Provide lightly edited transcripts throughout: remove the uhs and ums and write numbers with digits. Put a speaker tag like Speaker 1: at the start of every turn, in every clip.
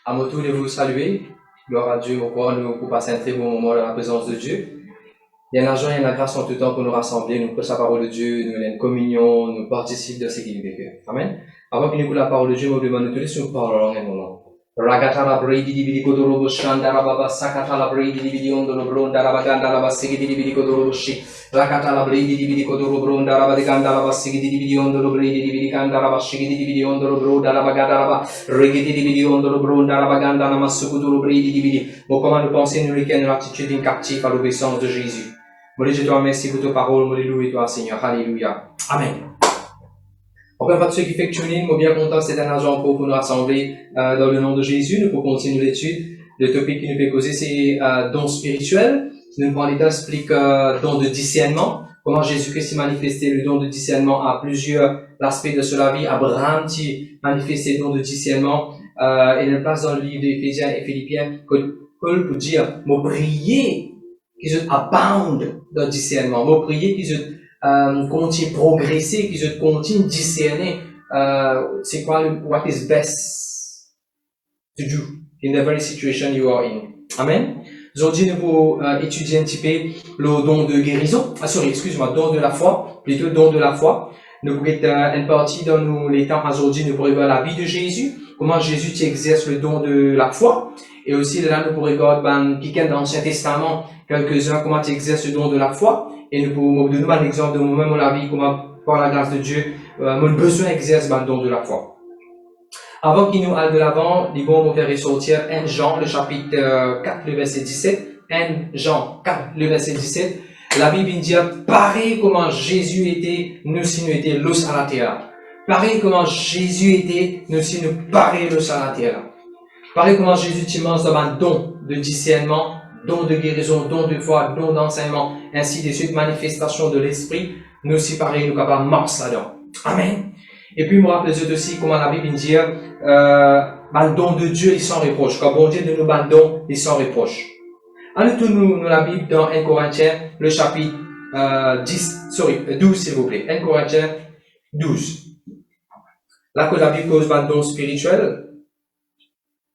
Speaker 1: À mon tour de vous saluer, gloire à Dieu, pour passer un très bon moment dans la présence de Dieu. Il y a l'argent et la grâce en tout temps pour nous rassembler, nous prêcher la parole de Dieu, nous avons une communion, nous participons de ce qu'il veut faire. Amen. Avant que nous écoutons la parole de Dieu, je vous demande de tous nous parler en un moment. Ragatala bridi di bidi kodoro shanda baba sakatala bridi di bidi ondolo bronda rabaganda la basigi di bidi kodoro shi rakatala bridi di bidi kodoro bronda rabaganda la basigi di bidi ondolo bridi di bidi kanda rabashigi di bidi ondolo bronda rabaganda raba regidi di bidi ondolo bronda rabaganda la masukudoro bridi di bidi. Bon, comment nous penser nous lesquels nos attitudes captives à l'obéissance de Jésus. Moi, je te remercie pour ta parole, moi, louer toi, Seigneur. Alléluia. Amen. Encore une fois, ceux qui fait que tu es, moi bien content, c'est un argent pour nous rassembler dans le nom de Jésus. Nous pouvons continuer l'étude. Le topic qui nous fait causer, c'est dons spirituels. Nous prenons l'état explique don de discernement. Comment Jésus-Christ a manifesté le don de discernement à plusieurs aspects de la vie. Abraham qui manifesté le don de discernement. Et il place dans le livre d'Éphésiens et Philippiens que Paul peut dire, moi prier qu'ils aboundent dans le discernement. Moi prier qu'ils continue progresser, qu'ils continuent discerner c'est quoi what is best to do in the very situation you are in. Amen. Aujourd'hui, nous pouvons étudier un petit peu le don de guérison. Don de la foi, plutôt don de la foi. Nous pourrons être une partie dans les temps aujourd'hui, nous pourrons voir la vie de Jésus, comment Jésus exerce le don de la foi. Et aussi, là, nous pourrons regarder quelqu'un dans l'Ancien Testament, quelques-uns, comment tu exerces le don de la foi. Et nous pouvons donner un exemple de moi-même dans la vie, comment, par la grâce de Dieu, mon besoin exerce le don de la foi. Avant qu'il nous aille de l'avant, nous allons faire ressortir 1 Jean, le chapitre 4, le verset 17. 1 Jean 4, le verset 17. La Bible dit, pareil comment Jésus était, nous si nous étions l'os à la terre. Pareil comment Jésus était, nous si nous pareil l'os à la terre. Pareil comment Jésus t'immense dans un don de discernement, don de guérison, don de foi, don d'enseignement, ainsi de suite, manifestation de l'esprit, nous aussi pareil, nous capables de marcher là-dedans. Amen. Et puis, moi, rappelle aussi comment la Bible dit, le don de Dieu, il sans reproche. Quand bon Dieu de nous ban don, il sans reproche. Allez, nous la Bible dans 1 Corinthiens, le chapitre 12, s'il vous plaît. 1 Corinthiens 12. Là que la Bible cause un don spirituel.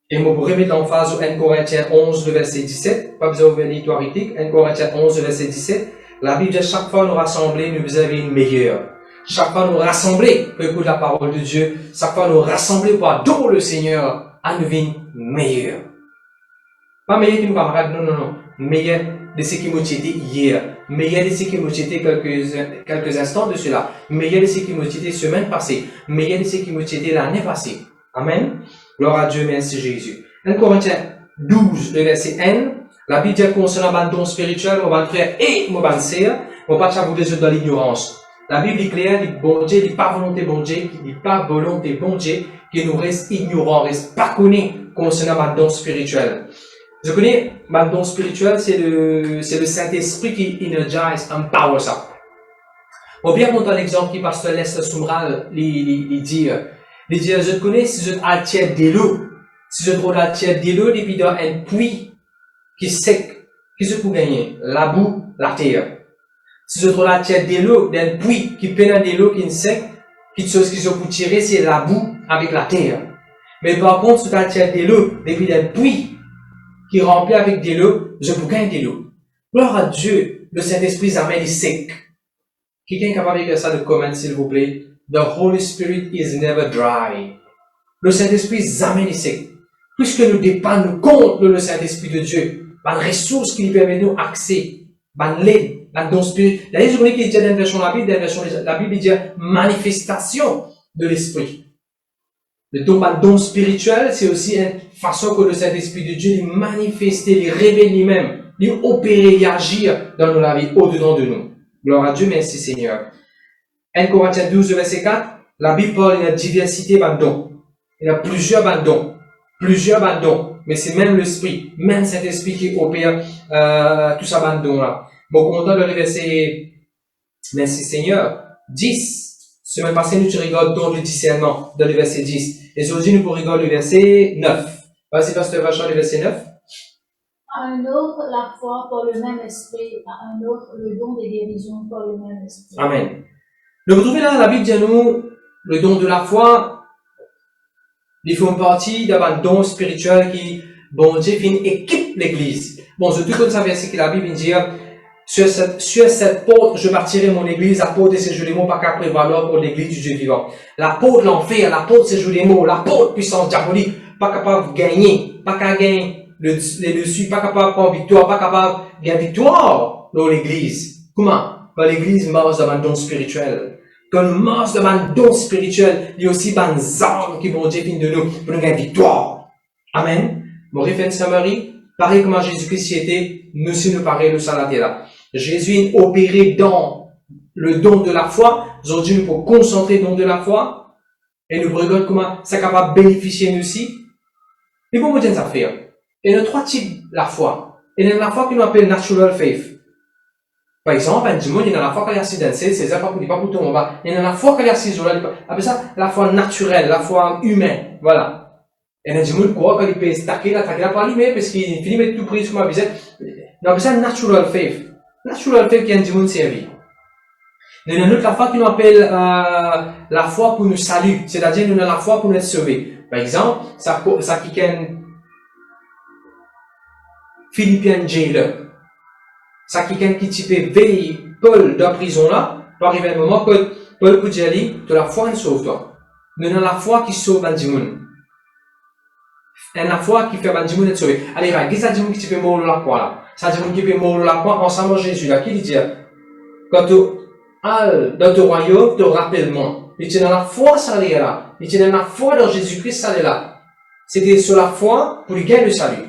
Speaker 1: Et moi, pour remettre l'emphase au 1 Corinthiens 11, le verset 17, pas besoin de l'histoire critique, 1 Corinthiens 11, le verset 17, la Bible dit, chaque fois nous rassembler, nous avons une meilleure. Chaque fois nous rassembler pour écouter la parole de Dieu, chaque fois nous rassembler pour adorer le Seigneur, à nous une meilleure. Pas meilleur que nos camarades, non. Meilleur de ce qui nous était hier, meilleur de ce qui nous était quelques instants de cela, meilleur de ce qui nous était semaine passée, meilleur de ce qui nous était l'année passée. Amen. Gloire à Dieu, merci Jésus. 1 Corinthiens 12, le verset 1, la Bible dit concernant le don spirituel, mon bon frère et mon bon sœur, on pas vous des dans l'ignorance. La Bible est claire, dit bon Dieu, dit pas volonté bon Dieu, dit pas volonté bon Dieu, qui nous reste ignorant, reste pas connu concernant le don spirituel. Je connais, le don spirituel, c'est le Saint-Esprit qui energise, empower ça. On bien prendre un exemple qui pasteur Lester Sumrall, il dit, je connais si je attire de l'eau, si je trouve attire de l'eau, depuis dans un puits qui est sec, qui se peut gagner, la boue, la terre. Si je trouve attire de l'eau, d'un puits qui peine de l'eau qui est sec, quelque chose qui se peut tirer, c'est la boue avec la terre. Mais par contre, si tu attires de l'eau, depuis d'un puits qui est rempli avec de l'eau, je peux gagner de l'eau. Gloire à Dieu, le Saint-Esprit amène est sec. Quelqu'un est capable de faire ça de comment, s'il vous plaît? The Holy Spirit is never dry. Le Saint-Esprit jamais sec. Puisque nous dépendons contre le Saint-Esprit de Dieu, la ressource qui lui permet de nous accès, l'aide, la don spirituel. D'ailleurs, je voulais qu'il y ait une version de la Bible, la Bible dit manifestation de l'Esprit. Le don spirituel, c'est aussi une façon que le Saint-Esprit de Dieu lui manifester, lui révéler lui-même, lui opérer, lui agir dans nos vie, au-dedans de nous. Gloire à Dieu, merci Seigneur. 1 Corinthiens 12, verset 4, la Bible parle d'une diversité de dons. Il y a plusieurs dons. Plusieurs dons. mais c'est même l'Esprit, même cet Esprit qui opère tout ça dans le don là. Bon, on dans le verset, merci Seigneur, 10. Semaine passée, nous tu rigoles don du discernement, dans le verset 10. Et aujourd'hui, nous pourrons rigoler le verset 9. Vas-y, pasteur Vachon, le verset 9.
Speaker 2: À un autre, la foi par le même esprit, à un autre, le don de guérison par le même esprit.
Speaker 1: Amen. Donc, vous trouvez là, la Bible dit à nous, le don de la foi, ils font partie d'un don spirituel qui, bon Dieu, équipe l'église. Bon, je tout comme ça, verset que la Bible dit, sur cette porte, je bâtirai mon église, la porte de ces jolis mots, pas qu'à prévaloir pour l'église du Dieu vivant. La porte de l'enfer, la porte de ces jolis mots, la porte de puissance diabolique, pas capable de gagner, pas qu'à gagner les dessus, pas capable de prendre victoire, pas capable de gagner victoire dans l'église. Comment? Quand l'église marche dans un don spirituel. Quand nous marche dans un don spirituel, il y a aussi des armes qui vont Dieu de nous pour nous gagner victoire. Amen. Mon référent Saint-Marie, pareil comme Jésus-Christ y était, monsieur nous paraît le salaté là. Jésus opéré dans le don de la foi. Aujourd'hui, nous pouvons concentrer le don de la foi. Et nous regardons comment ça est capable de bénéficier nous aussi. Mais pour vous dire ça faire. Il y a trois types de la foi. Il y a la foi qu'on appelle natural faith. Par exemple, il y a la foi qui est accidentelle, c'est la foi qui n'est pas pour tout le monde. Il y a la foi qui est accidentelle, après ça, la foi naturelle, la foi humaine. Voilà. Et il y a des gens qui croient qu'il peut stacker la par lui-même parce qu'il finit de tout pris sur ma visite. On appelle ça natural faith. Natural faith qui est un démon servi. Il y a une autre foi qu'on appelle la foi pour nous saluer, c'est-à-dire nous avons la foi pour nous être sauvés. Par exemple, ça qui est Philippian jailer. Ça qui est qui type veille Paul dans la prison là, pour arriver un moment que Paul peut dire de la foi qui sauve toi. Nous avons la foi qui sauve un démon. Et la foi qui fait un démon être sauvé. Allez, regarde, qu'est-ce que ça dit qui peut mourir la croix là? Ça dit qui peut mourir la croix ensemble Jésus là. Qui dit quand tu dans ton royaume, te rappelle-moi. Il tient dans la foi, ça est là. Il tient dans la foi dans Jésus-Christ, ça est là. C'était sur la foi pour lui gagner le salut.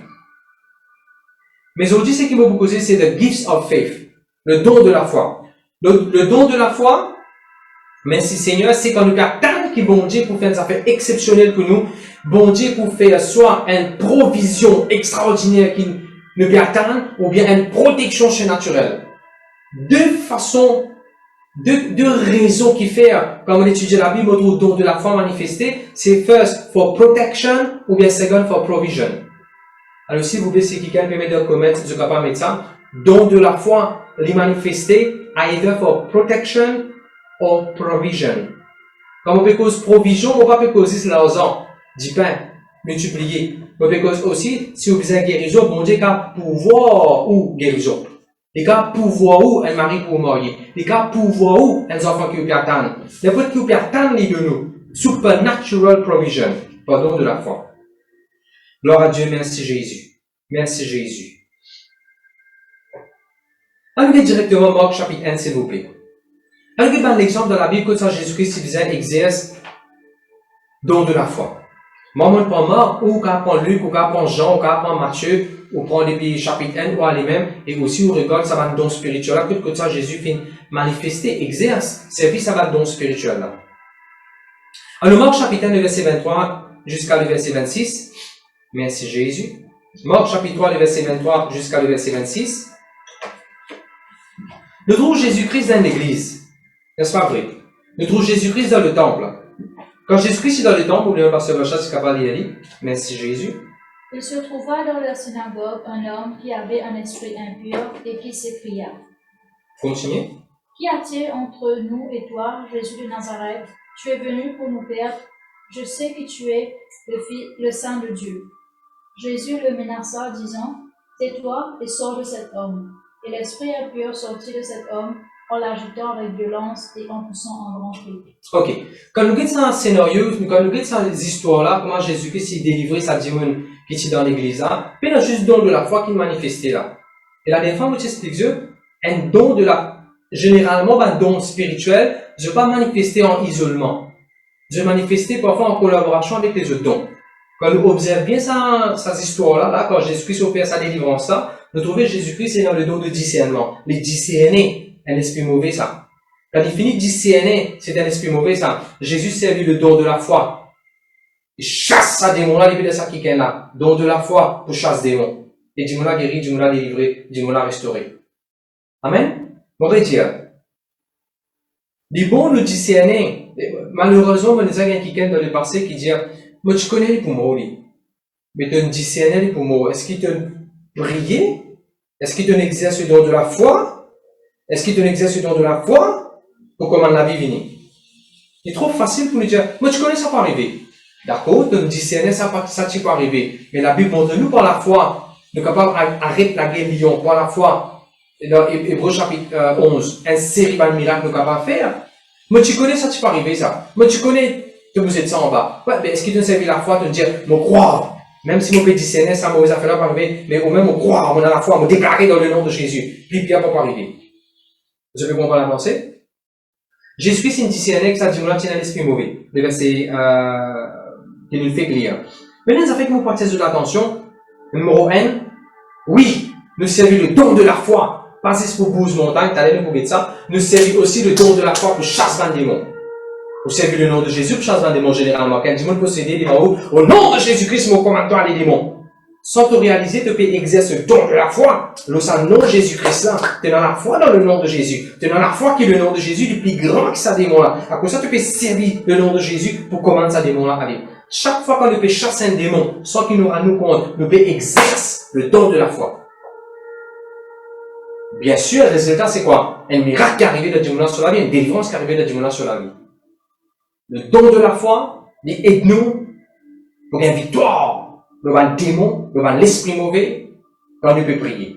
Speaker 1: Mais aujourd'hui, ce qui m'a beaucoup causé, c'est the gifts of faith. Le don de la foi. Le don de la foi, merci Seigneur, c'est quand nous attendons que bon Dieu pour faire des affaires exceptionnelles pour nous. Bon Dieu pour faire soit une provision extraordinaire qui nous peut attendre, ou bien une protection surnaturelle. Deux raisons qui fait, quand on étudie la Bible, notre don de la foi manifesté, c'est first for protection, ou bien second for provision. Alors, s'il vous plaît, si quelqu'un peut mettre dans le comment, je ne peux pas mettre ça. Don de la foi, les manifester, either for protection or provision. Quand on peut cause provision, on peut causer l'argent, du pain, multiplié. On peut cause aussi, si vous besoin de guérison, bon Dieu, qu'à pouvoir ou guérison. Les cas pouvoir ou un mari pour marier. Les cas pouvoir ou un enfant qui peut attendre. Les fois qui peut attendre les de nous. Supernatural provision. Pardon de la foi. Gloire à Dieu, merci Jésus. Merci Jésus. Allez directement Marc chapitre 1, s'il vous plaît. Allez dans l'exemple de la Bible que ça Jésus-Christ faisait exerce don de la foi. Maman prend Marc, ou qu'à prendre Luc, ou qu'à prendre Jean, ou qu'à prendre Matthieu, ou prendre les chapitres 1 ou à les-mêmes, et aussi on regarde ça va un don spirituel. Là, que ça Jésus fait manifester, exerce, service ça va un don spirituel là. Alors Marc chapitre 1, le verset 23 jusqu'à le verset 26. Merci Jésus. Marc chapitre 3, le verset 23 jusqu'à le verset 26. Nous trouvons Jésus-Christ dans l'église. N'est-ce pas vrai? Nous trouvons Jésus-Christ dans le temple. Quand Jésus-Christ est dans le temple, oublions pasteur Rocha, c'est capable d'y aller. Merci Jésus.
Speaker 2: Il se trouva dans la synagogue un homme qui avait un esprit impur et qui s'écria.
Speaker 1: Continuez.
Speaker 2: Qu'y a-t-il entre nous et toi, Jésus de Nazareth? Tu es venu pour nous perdre. Je sais que tu es le Saint de Dieu. Jésus le menaça, disant, tais-toi et sors de cet homme. Et l'esprit impur sortit de cet homme en l'agitant avec violence et en poussant un grand cri. Ok. Quand nous regardons ça un scénario, quand nous regardons ça les histoires-là, comment Jésus-Christ s'est délivré sa démon qui était dans l'église là, puis il y a juste don de la foi qui manifestait là. Et la dernière fois, je t'explique Dieu, un don de la, généralement, un don spirituel, je ne vais pas manifester en isolement. Je vais manifester parfois en collaboration avec les autres dons. Quand nous observons bien ces histoires-là, là, quand Jésus-Christ opère sa délivrance là, nous trouvons Jésus-Christ est dans le don de discernement. Les discerner, un esprit mauvais ça. Quand il finit de discerner, c'est un esprit mauvais ça. Jésus servit le don de la foi.
Speaker 1: Il chasse ça démon-là, il veut de ça qui est là. Don de la foi pour chasse démon. Et dis-moi guéri, dis-moi délivré, dis-moi restauré. Amen? Bon, dire. Les bons nous discerner. Malheureusement, on a quelqu'un dans le passé qui dit, moi, tu connais les poumons, mais tu discerner les poumons. Est-ce qu'il te prier? Est-ce qu'il te exerce le don de la foi? Est-ce qu'il te exerce le don de la foi? Pour comment la vie vient? Il est trop facile pour nous dire, moi, tu connais ça peut arriver. D'accord? Tu discerner ça peut arriver. Mais la Bible montre nous par la foi, nous sommes capables d'arrêter la guerre lion par la foi. Dans Hébreux chapitre 11, un série de miracles nous sommes capables de faire. Moi, tu connais ça, tu peux arriver ça. Moi, tu connais que vous êtes ça en bas. Ouais, mais est-ce qu'il te servi la foi de dire, moi, croire. Même si mon peut discerner ça, mauvaise affaire là, pas arriver, mais au même, on croire, on a la foi, on déclarer dans le nom de Jésus. Puis, bien, pour pas arriver. Vous avez compris la pensée? Jésus-Christ, il discernait que ça dit, on a un esprit mauvais. Le verset, qui nous fait lire. Maintenant, ça fait que vous portez de l'attention. Numéro 1. Oui, nous servir le don de la foi. Pas juste pour 12 montagnes, t'as l'air de vous ça. Nous servir aussi le don de la foi pour chasser un démon. Vous servez le nom de Jésus pour chasser un démon généralement. Quand un démon possédé, il au nom de Jésus-Christ, mon commandant les démons. Sans te réaliser, tu peux exercer le don de la foi. Le nom de Jésus-Christ là. Tu es dans la foi dans le nom de Jésus. Tu es dans la foi qui est le nom de Jésus le plus grand que ça démon là. À cause de ça, tu peux servir le nom de Jésus pour commander ça démon là. Allez. Chaque fois qu'on peut chasser un démon, sans qu'il nous rende compte, nous peut exercer le don de la foi. Bien sûr, le résultat c'est quoi? Un miracle qui est arrivé de démon sur la vie, une délivrance qui est arrivée de démon sur la vie. Le don de la foi, il aide-nous pour une victoire devant le démon, devant l'esprit mauvais, quand on peut prier.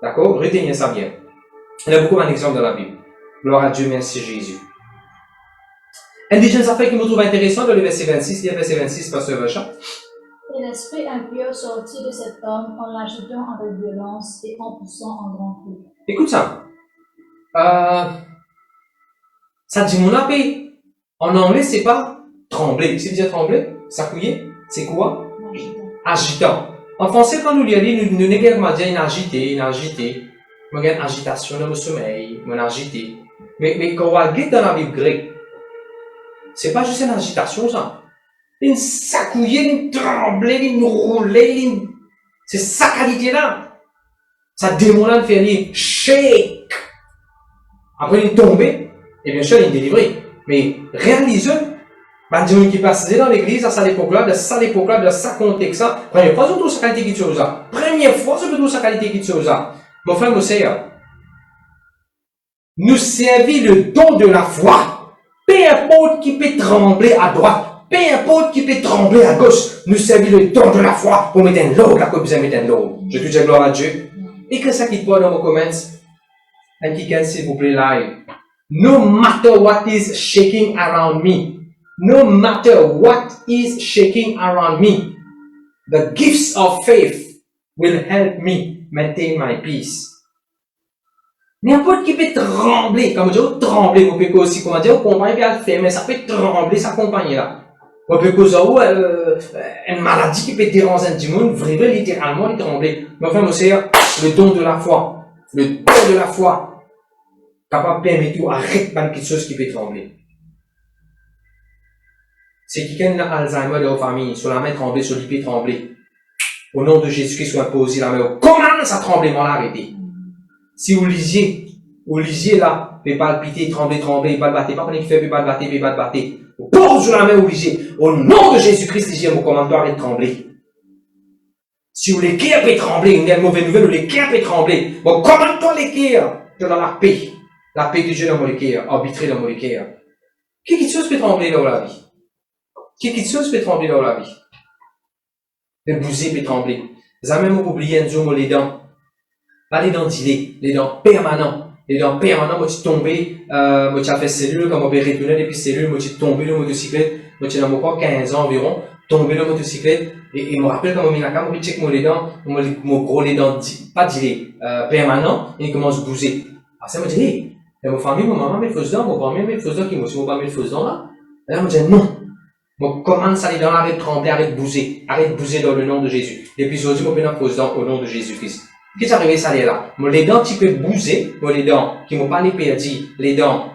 Speaker 1: D'accord? Retenez ça bien. Il y a beaucoup d'exemples dans la Bible. Gloire à Dieu, merci Jésus. Un des affaires qui me trouve intéressant dans le verset 26, il y a verset 26, pasteur Vachat.
Speaker 2: Et l'esprit impur sortit de cet homme en l'agitant avec violence et en poussant un grand cri.
Speaker 1: Écoute ça. Ça dit mon appel. En anglais, c'est pas trembler. Si vous dites trembler, s'accouiller, c'est quoi? Agitant. En français, quand nous lisons, nous n'avons pas dire agité. Moi, j'ai une agitation dans mon sommeil, mon agité. Mais quand on regarde dans la Bible grecque, c'est pas juste une agitation, ça. Une s'accouiller, une trembler, une rouler, c'est sa qualité-là. Ça démon là, fait une shake. Après, il tombe, et bien sûr, il est délivré. Mais réalisez, bah, Dieu qui passe dans l'église à cette époque-là, de ça contexte, première fois, c'est toute sa qualité qui te chose. Première fois, c'est toute sa qualité qui te chose. Mon frère, mon sœur, nous servir le don de la foi. Peu importe qui peut trembler à droite, peu importe qui peut trembler à gauche, nous servir le don de la foi pour mettre un lot, là, comme vous avez mis un lot. Je te dis gloire à Dieu. Et que ça quitte pas dans vos comments, un qui s'il vous plaît, live. No matter what is shaking around me, no matter what is shaking around me, the gifts of faith will help me maintain my peace. N'importe qui peut trembler, comme je dis, trembler, vous pouvez aussi, comment dire, compagnie bien le faire, mais ça peut trembler, sa compagnie là. Vous pouvez causer une maladie qui peut déranger un petit monde, vraiment littéralement, il trembler. Mais enfin, c'est le don de la foi. Le don de la foi. Capable de permettre d'arrêter pas quelque chose qui peut trembler. C'est quelqu'un a Alzheimer dans la famille, sur la main tremblée, sur l'épée tremblée. Au nom de Jésus-Christ, soit imposé la main. Comment ça tremblement-là arrêté? Si vous lisiez là, peut palpiter, trembler, pas le battre, pas qu'on fait, peut pas le battre. Vous posez la main, vous lisiez. Au nom de Jésus-Christ, lisiez mon commandement, arrête de trembler. Si vous l'équerre peut trembler, une mauvaise nouvelle, vous l'équerre peut trembler. Bon, comment toi l'équerre? Dans la paix. La paix de Dieu dans mon équerre, arbitrée dans mon équerre. Quelque chose peut trembler dans la vie. Quelque chose peut trembler dans la vie. Le bouser peut trembler. Vous avez même oublié un jour les dents. Pas les dents dilées, les dents permanentes. Les dents permanentes, moi tu tombé, moi tu as fait cellule, comme on peut retourner depuis cellule, moi tu tombé dans la motocyclette, moi tu as mon corps 15 ans environ, tombé dans la motocyclette, et je me rappelle quand on met la cam, on check les dents, mon gros les dents, pas dilées, permanentes, et il commence à bouger. Alors ça me dit, hey, ma famille, ma maman met le fausse dent, mon grand-mère met le fausse dent, qui moi, si mon papa met le fausse dent là, et là, on me dit non. Moi, commence à aller dans l'arrêt de trembler, arrête de bouger dans le nom de Jésus. Et puis aujourd'hui, moi, je mets la fausse dent au nom de Jésus-Christ. Qu'est-ce qui est arrivé, ça là? Moi, les dents qui peuvent bouger, moi, les dents qui m'ont pas les perdu, les dents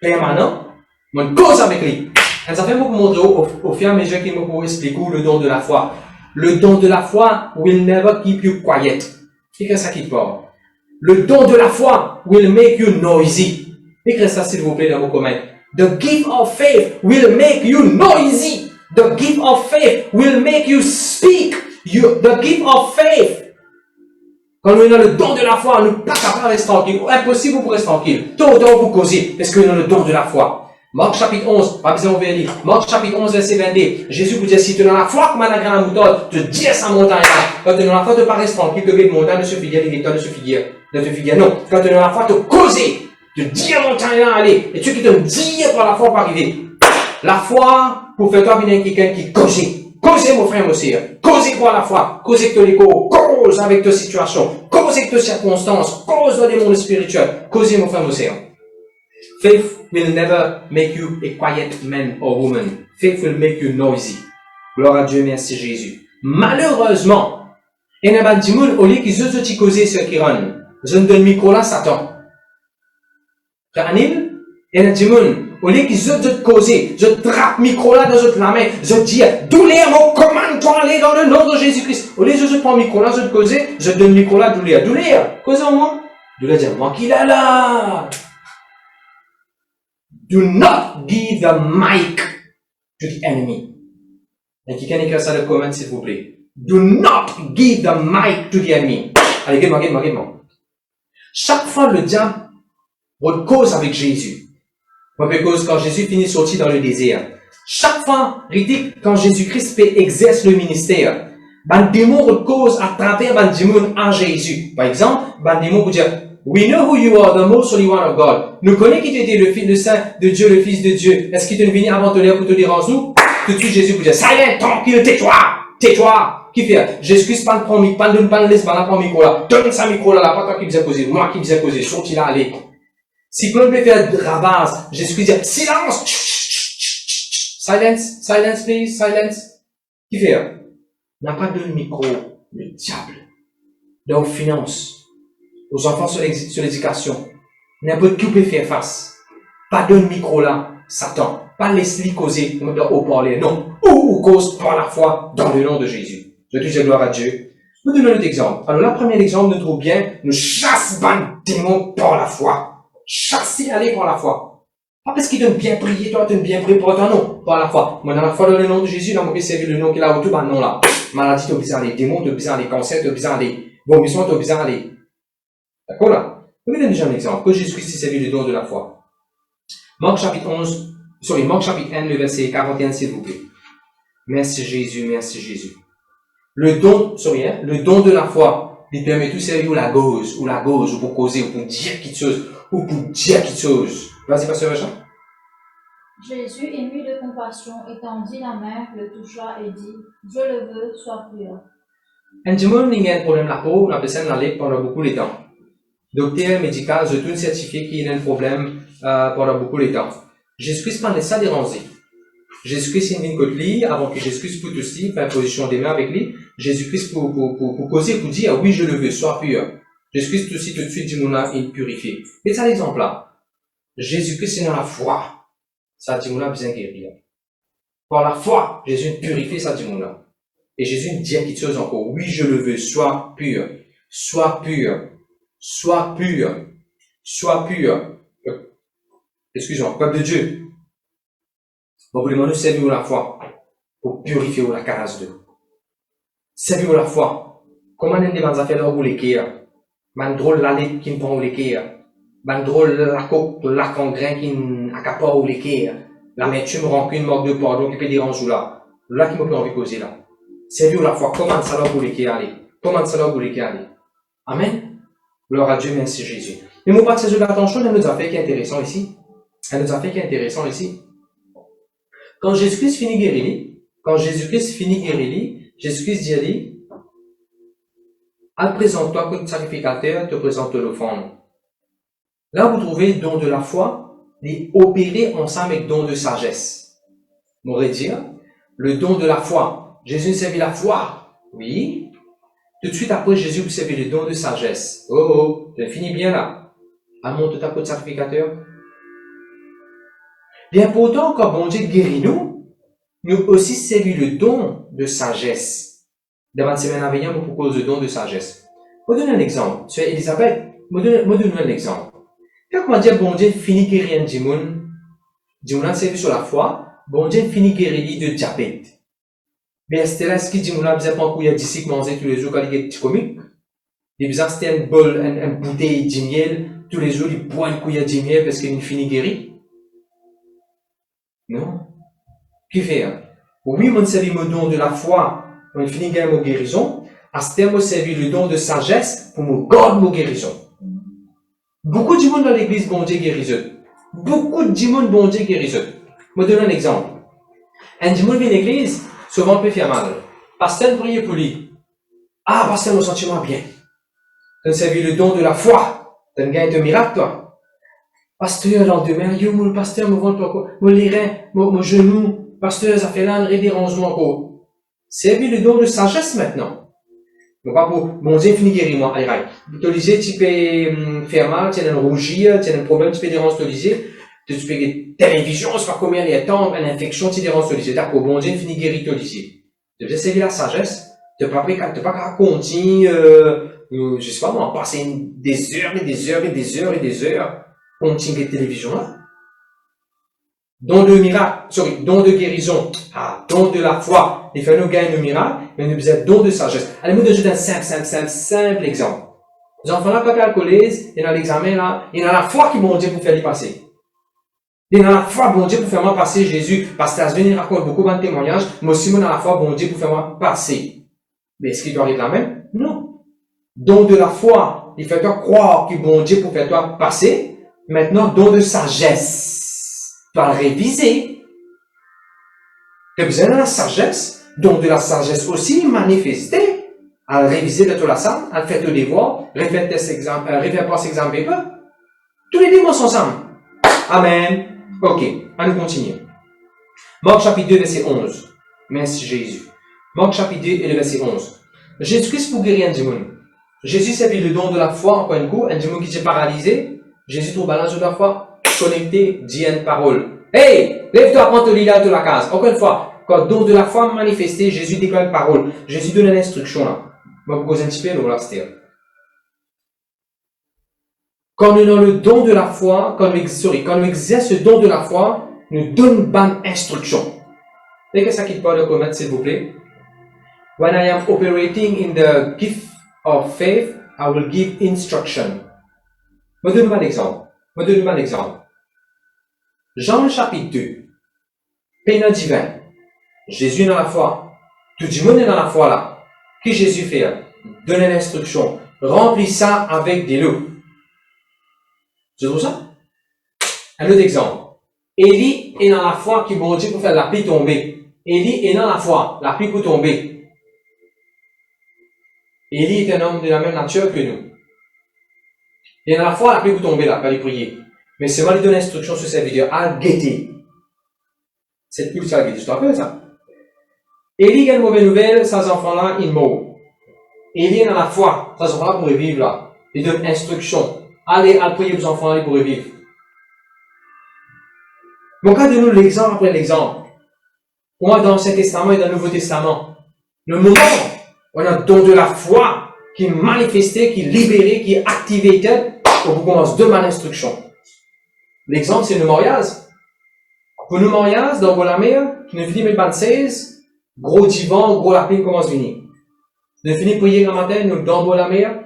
Speaker 1: permanentes, moi, cause avec lui. Ça fait beaucoup montrer au fur et à mesure qu'il me explique le don de la foi. Le don de la foi will never keep you quiet. Écris ça qui parle. Le don de la foi will make you noisy. Écris ça s'il vous plaît dans vos commentaires. The gift of faith will make you noisy. The gift of faith will make you speak. The gift of faith. Quand nous avons le don de la foi, nous ne pouvons pas rester tranquille. Impossible pour rester tranquille. Tout le temps vous causez. Est-ce que nous avons le don de la foi? Marc chapitre 11, pas besoin de lire. Marc chapitre 11, verset 22. Jésus vous dit, si tu as la foi comme un grain de moutarde, tu dis à sa montagne là. Quand tu as la foi, tu ne pas rester tranquille, tu veux montagne de se figuer, les victoires de se figuer. De te figuer. Non. Quand tu as la foi, tu causer. Tu dis à montagne là, allez. Et tu qui te dis par la foi pour arriver. La foi, pour faire toi venir quelqu'un qui cause. Causez, mon frère, mon sœur. Causez pour la foi. Causez que l'écho. Cause avec ta situation. Cause avec tes circonstances. Cause dans les mondes spirituels. Causez, mon frère, mon sœur. Faith will never make you a quiet man or woman. Faith will make you noisy. Gloire à Dieu, merci Jésus. Malheureusement, il y a des gens au lieu qu'ils osent te causer sur Kiron. Je ne donne micro là, Satan. Frère Anil, il y a des gens au lieu qu'ils osent te causer, je trappe micro là dans la main, je dis, douleur, mon commande-toi aller dans le nom de Jésus-Christ. Au lieu de je prends micro là, je te causer, je donne micro là, douleur. Douleur, cause en moi. Douleur, dire, moi qui est là. Do not give the mic to the enemy. Et qui can écrire ça dans le comment, s'il vous plaît. Do not give the mic to the enemy. Allez, guide-moi. Chaque fois, le diable, on cause avec Jésus. Parce quand Jésus finit sorti dans le désert. Chaque fois, quand Jésus-Christ exerce le ministère, ben démon cause à travers ben démon en Jésus. Par exemple, ben démon vous dire, we know who you are, the most holy one of God. Nous connaissons qui tu étais le Fils de Saint de Dieu, le Fils de Dieu. Est-ce qu'il te venu avant de l'air pour te déranger nous? Tout de suite, Jésus vous dit, ça y est, tranquille, tais-toi. Qui fait? Jésus-Christ, pas de laisse, pas de micro là. Donne ça micro là, pas toi qui vous a causé, moi qui vous a causé, sorti là, allez. Si quelqu'un peut faire ravage, Jésus-Christ dit, silence! Silence, please, silence. Qui fait? N'a pas de micro, le diable. Dans les finances, aux enfants sur l'éducation, n'importe qui peut faire face. Pas de micro là, Satan. Pas laisse-lui causer, comme dans haut-parler, non. Ou cause par la foi dans le nom de Jésus. Je te dis gloire à Dieu. Nous donnons notre exemple. Alors, le premier exemple, nous trouvons bien, nous chassons les démons par la foi. Chasser aller par la foi. Pas parce qu'il donne bien prier, toi, tu bien prier pour toi, non. Par la foi. Moi, dans la foi, dans le nom de Jésus, dans mon servir le nom qu'il a autour, ben non là. Maladie, t'as besoin d'aller. Démons, t'as besoin d'aller. Cancer, t'as besoin d'aller. Vomissement, t'as besoin d'aller. D'accord là? Je vais donner déjà un exemple. Que Jésus-Christ s'est servi le don de la foi. Marc chapitre 1, le verset 41, s'il vous plaît. Merci Jésus. Le don de la foi, il permet tout servir ou la gauche, ou pour causer, ou pour dire quelque chose, Vas-y, pasteur Jean.
Speaker 2: Jésus, ému de compassion, étendit la main, le toucha et dit, je le veux, sois pur.
Speaker 1: Un démon n'a pas de problème la peau, la personne l'a pendant beaucoup de temps. Docteur médical, je tout certifié qu'il a un problème pendant beaucoup de temps. Jésus-Christ prend ça déranger. Jésus-Christ est venu contre lui, avant que Jésus-Christ puisse aussi faire position des mains avec lui. Jésus-Christ pour causer, pour dire, oui, je le veux, sois pur. Jésus-Christ aussi tout de suite dit, mon âme est purifié. Et ça l'exemple là. Jésus-Christ est dans la foi. Ça dit, mon âme besoin de guérir. Par la foi, Jésus purifie, ça dit, mon âme. Et Jésus dit quelque chose encore. Oui, je le veux, sois pur. Sois pur. Sois pur. Sois pur. Excusez-moi, peuple de Dieu. Vous voulez nous servir la foi pour purifier la case de. Servir la foi. Comment on demande à faire là où les kéa? Man drôle la lite qui ne prend où les kéa. Man drôle la coque, la congrain qui n'accapare où les kéa. L'amertume, rancune, manque de pardon qui peut déranger là. Là qui me peut envie de causer là. Servir la foi. Comment ça là où les kéa aller? Comment ça là où les kéa aller? Amen. Gloire à Dieu, merci Jésus. Mais mon pas de ces attention, il y a une affaire qui est intéressant ici. Quand Jésus-Christ finit guérir, Jésus-Christ dit à lui, présente-toi comme sacrificateur, te présente l'offrande. Là, vous trouvez le don de la foi, les opérer ensemble avec le don de sagesse. On pourrait dire, le don de la foi. Jésus servait la foi. Oui. Tout de suite après, Jésus vous servait le don de sagesse. Oh, tu finis bien là. Monte ta côte sacrificateur. Bien pourtant, quand bon Dieu guérit nous, nous aussi servir le don de sagesse. Dans la semaine à venir, je vous propose le don de sagesse. Je vous donne un exemple. C'est Elisabeth, je vous donne un exemple. Quand on dit bon Dieu finit guérir un djimoun a servi sur la foi, bon Dieu finit guérir de diabète. Mais c'était là ce qui djimoun a besoin de d'ici qui manger tous les jours quand il est petit comique. Il besoin c'était un bol, un bouteille de miel, tous les jours il boit une couille de miel parce qu'il finit guéri. Non. Qui fait? Oui, mon servi le don de la foi, on finit guérir mon guérison, à ce terme, on servi le don de sagesse pour me garder mon guérison. Beaucoup de monde dans l'église, bon Dieu guérisseur. Beaucoup de monde, bon Dieu guérisseur. Je vais donner un exemple. Un monde vient à l'église, souvent peut faire mal. Pasteur, priez pour lui. Ah, pasteur, mon sentiment bien. Tu as servi le don de la foi. Tu as gagné un miracle, toi. Pasteur, le lendemain, yo, mon pasteur, me vend encore, mon reins, mon genou. Pasteur, ça fait là, un dérange-moi encore. Servi le don de sagesse maintenant. Donc, pour bon Dieu, fini guérir moi. Allez, allez. T'oliser, tu peux faire mal, tu as un rougir, tu as un problème, tu peux déranger t'oliser. Tu peux une télévision, je sais pas combien il y a de temps, une infection, tu déranges t'oliser. D'accord, bon Dieu, fini guérir t'oliser. Tu peux servir la sagesse. Tu peux pas continuer, je sais pas moi, passer des heures et des heures et des heures et des heures, continuer la télévision là. Don de miracle, don de guérison, don de la foi. Il faut nous gagner le miracle, mais nous besoin don de sagesse. Allez, nous donner un simple exemple. Les enfants là, quand ils alcoolisent, il y a l'examen là, il y a la foi qui bon Dieu pour faire y passer. Il y a la foi bon Dieu pour faire moi passer Jésus, parce que ça venir raconte beaucoup de témoignages, mais aussi moi dans la foi bon Dieu pour faire moi passer. Mais est-ce qu'il doit arriver là même? Non. Don de la foi, il fait toi croire que bon Dieu pour faire toi passer. Maintenant, don de sagesse. Tu dois le réviser. Tu as besoin de la sagesse, donc de la sagesse aussi manifester, à le réviser de toute la salle, à le faire tes devoirs, refaire tes examens, refaire pas ces examens paper. Tous les démons sont ensemble. Amen. Ok, allons continuer. Marc chapitre 2, verset 11. Merci Jésus. Marc chapitre 2 et le verset 11. Jésus-Christ pour guérir un démon. Jésus servi le don de la foi, encore un coup, un démon qui était paralysé. Jésus trouve balance de la foi, connecté, dit une parole. Hey, lève-toi, prends ton lit là de la case. Encore une fois, quand le don de la foi manifesté, Jésus déclare une parole. Jésus donne une instruction là. Je vais vous poser un petit peu là, c'était. Quand nous avons le don de la foi, quand nous exerçons le don de la foi, nous donnons une bonne instruction. Dès que ça quitte pas le comment, s'il vous plaît. When I am operating in the gift of faith, I will give instruction. Je donne un exemple. Jean chapitre 2. Pénal divin. Jésus est dans la foi. Tout le monde est dans la foi là. Qu'est-ce que Jésus fait? Donner l'instruction. Remplis ça avec des loups. Tu trouves ça? Un autre exemple. Élie est dans la foi qui bon Dieu pour faire la pluie tomber. Élie est dans la foi. La pluie pour tomber. Élie est un homme de la même nature que nous. Il est dans la foi, la pluie pour tomber là, pas lui prier. Mais c'est moi qui donne l'instruction sur cette vidéo. À guetter. C'est plus ça, guetter. Je te rappelle ça. Élie a une mauvaise nouvelle, ces enfants-là, ils meurent. Élie est dans la foi, ces enfants-là pourraient vivre là. Il donne instruction. Allez prier vos enfants, ils pourraient vivre. Mon cas de nous, l'exemple après l'exemple. Pour moi, dans l'Ancien Testament et dans le Nouveau Testament, le moment où on a le don de la foi qui est manifesté, qui est libéré, qui est activé, on vous commence deux mal instructions. L'exemple, c'est le mariage. Pour le mariage, dans la mer, nous finissons le 16, gros divan, gros lapin commence à venir. Nous finissons prier le matin, nous dans la mer,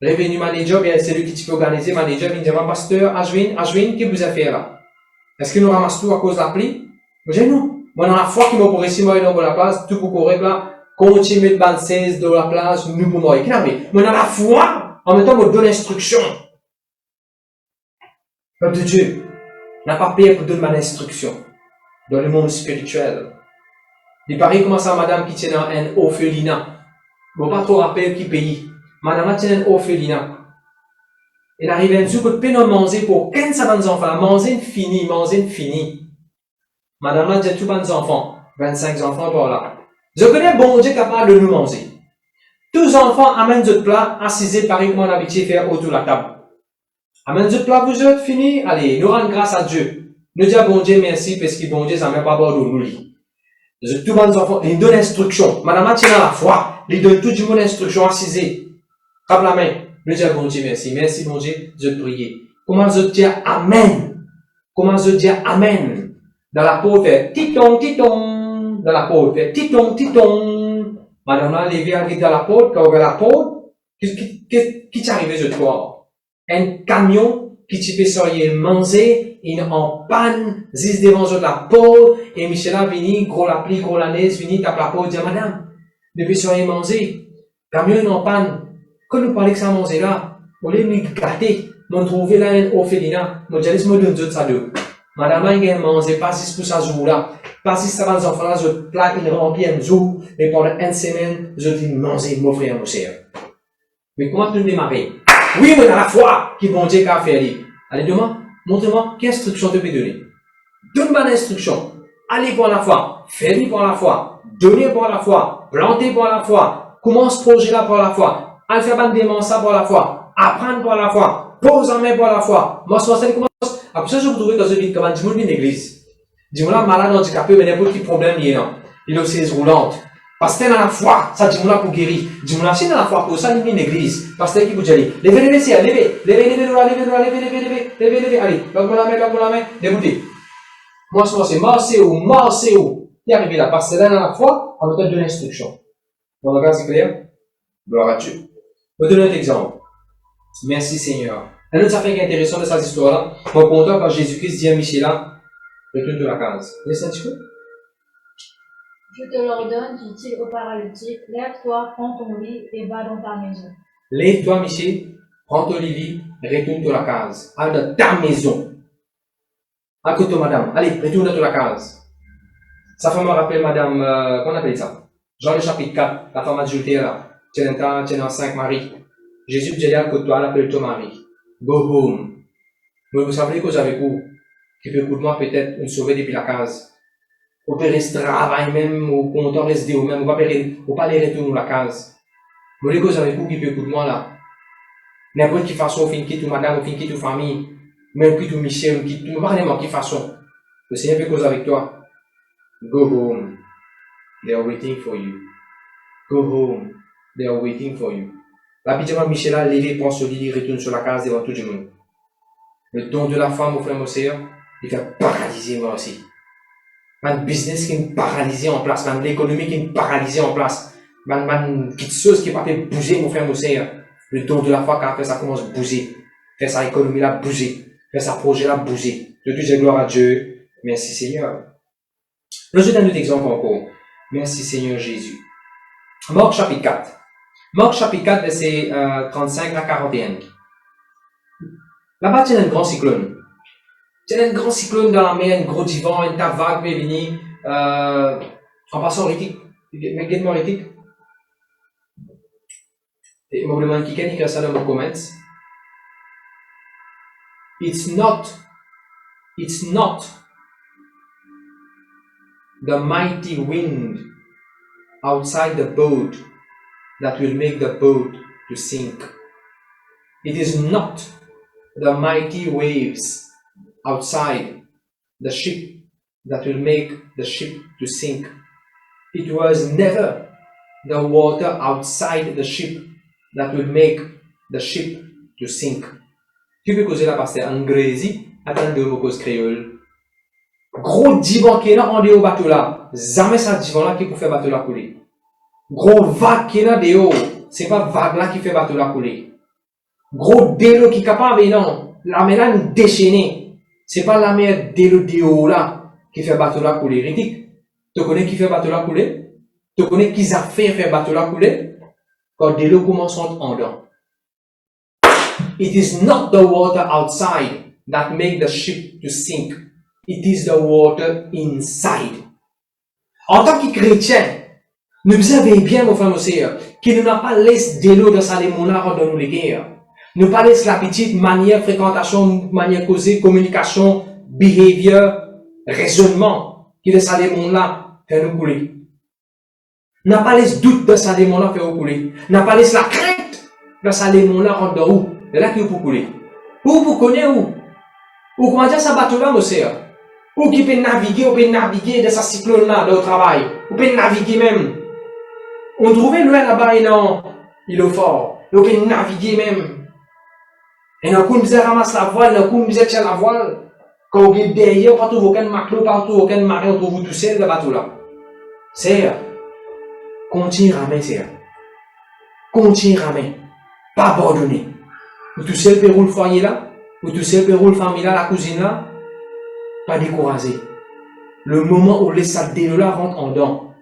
Speaker 1: revenu manager, bien c'est lui qui peut organiser, manager, il dit, pasteur, Ashwin, qu'est-ce que vous avez fait là? Est-ce qu'il nous ramasse tout à cause de la pluie? Je dis non. Moi, dans la foi qui m'a pour ici, moi, dans la place, tout pour courir là, continuer le 16 dans la place, nous pour moi. Moi, dans la foi, en même temps, on donne l'instruction. Peuple de Dieu, n'a pas payé pour donner ma instruction dans le monde spirituel. Il paraît comme ça, madame qui tient dans un orphelinat. Bon, pas trop rappel qui paye. Madame tient un orphelinat. Il arrive un jour que de peine à manger pour 15 enfants. Manger fini. Madame a dit tout les enfants. 25 enfants par là. Je connais un bon Dieu capable de nous manger. Tous les enfants amènent d'autres plats, assisés pareil comme on a l'habitude de faire autour de la table. Amène d'autres plats, vous êtes fini. Allez, nous rendons grâce à Dieu. Nous disons bon Dieu merci parce que bon Dieu ça m'a pas bord nous lit. Tout le monde enfants, il donne instruction. Madame tient à la foi, il donne tout le monde instruction assisé. Frappe la main. Nous disons bon Dieu merci. Merci bon Dieu, je prie. Comment je dis amen? Comment je dis amen? Dans la peau fait titon titon. Dans la peau fait titon titon. Madame là levé arrive dans la peau, quand on regarde la peau, qui t'est arrivé ce soir? Un camion qui t'y fait sortir manger, il en panne, zis devant la peau, et Michel a venu, gros la pli, gros la neige, venu tape la peau, dit madame, depuis sortir manger, camion il en panne. Quand nous parlons que ça manger là, on les nous gâter, nous trouver là un orphelinat, nous disons me donne d'autres ça deux. Madame il a mangé pas si pour ça jour là, pas si ça va les enfants là, je plaque une remplie un jour, et pendant une semaine, je dis manger, mon frère, mon cher. Mais comment tu démarrer? Oui, mais dans la foi, qui bon Dieu qu'a fait. Allez, demain, montrez-moi quelle instruction tu peux donner. Donne-moi l'instruction. Allez pour la foi. Fais-le pour la foi. Donnez pour la foi. Plantez pour la foi. Commence projet là pour la foi. Allez faire ban démon ça pour la foi. Apprendre pour la foi. Pose en main pour la foi. Moi, c'est commence. Après ça, je vous trouve dans une ville comme dis-moi une église. Dis-moi là, malade handicapé, mais n'importe quel problème il y a. Il a aussi roulante. Parce que dans la foi, ça dit pour guérir. Dis-moi là, si dans la foi, pour ça, il y a une église. Parce que qui vous dit, levez, c'est, levez, allez, levez la main, déboutez. Moi, c'est marchez où. Et arrivé là, parce que là, dans la foi, on va te donner l'instruction. Bon, regarde, c'est clair? Gloire à Dieu. Je vais te donner un exemple. Merci Seigneur. Un autre affaire qui est intéressant de cette histoire-là, mon content quand Jésus-Christ dit à Michel là, retourne de la case. Laisse un petit peu.
Speaker 2: Je te l'ordonne, dit-il au paralytique, lève-toi, prends ton lit et va dans ta maison.
Speaker 1: Lève-toi, Michel, prends ton lit, retourne dans la case. Allez dans ta maison. À côté de madame, allez, retourne dans la case. Ça fait me rappeler madame, qu'on appelle ça? Jean le chapitre 4, la femme adultère là. Tu as 5 maris. Jésus dit à côté de toi, appelle ton mari. Go home. Mais vous savez que j'avais vous, qui peut pour moi peut-être nous sauver depuis la case. Ou peut rester travail même, ou content rester ou même, ou pas les retourner dans la case. Vous voulez que j'avais vous qui peut pour moi là. N'importe quelle façon, ou fin quitte ou madame, ou fin quitte ou famille, même quitte ou Michel, ou quitte, ou pas n'importe quelle façon. Le Seigneur peut causer avec toi. Go home. They are waiting for you. Go home. They are waiting for you. Rapidement, Michel a levé, prend ce lit, retourne sur la case devant tout le monde. Le don de la femme, mon frère, mon sœur, il fait paralyser moi aussi. Un business qui est paralysé en place, l'économie qui est paralysée en place, quelque chose qui n'est pas fait bouger, mon frère, mon sœur. Le don de la foi, quand ça commence à bouger, fait sa économie là bouger, fait sa projet là bouger. Je te dis gloire à Dieu. Merci Seigneur. Là, je donne un autre exemple encore. Merci Seigneur Jésus. Marc chapitre 4. Marc chapitre 4, verset 35 à 41. Là-bas, il y a un grand cyclone. Il y a un grand cyclone dans la mer, un gros divan, une table vague qui est venue en passant rétique. Mettez-moi rétique. Et je me demande qui est écrit ça dans vos comments. It's not the mighty wind outside the boat that will make the boat to sink. It is not the mighty waves outside the ship that will make the ship to sink. It was never the water outside the ship that will make the ship to sink. Tu peux causer la pasteur en Grésie, attendre vos causes créoles. Gros divan qui est là en dehors bateau là. Jamais ça divan là qui peut faire bateau là couler. Gros vague qui est là dehors. C'est pas vague là qui fait bateau là couler. Gros délo qui est capable, non. La mer là nous déchaîner. C'est pas la mer délo dehors là qui fait bateau là couler. Ritik. Tu connais qui fait bateau là couler? Tu connais qui a fait faire bateau là couler? Quand délo commence en dedans. It is not the water outside that make the ship to sink. It is the water inside. En tant que chrétien, nous savons bien, mon frère, mon sœur, qu'il n'a pas laissé de l'eau dans sa limonade dans nous les guerres. Nous pas laissé la petite manière, fréquentation, manière causée, communication, behavior, raisonnement, qui laisse sa limonade faire nous couler. N'a pas laissé doute dans sa limonade faire nous couler. N'a pas laissé la crainte dans sa limonade dans où. Et là, qui est pour couler. Où vous connaissez où? Ou comment dire ça bateau là, mon sœur?
Speaker 3: Ou qui peut naviguer de sa cyclone-là, de au travail. Ou peut naviguer même. On trouvait loin là-bas, et non, il est fort. Ou peut naviguer même. Et d'un coup, on disait ramasse la voile, d'un coup, on disait tiens la voile. Quand on est derrière, on trouve aucun maclo, partout, aucun marin, on trouve tout seul, le bateau là. C'est, continue à ramener, c'est. Continue à ramener. Pas abandonner. Ou tout seul, pérou le foyer là. Ou tout seul, pérou le famille là, la cousine là. Pas décourager. Le moment où les saletés là rentrent en dedans.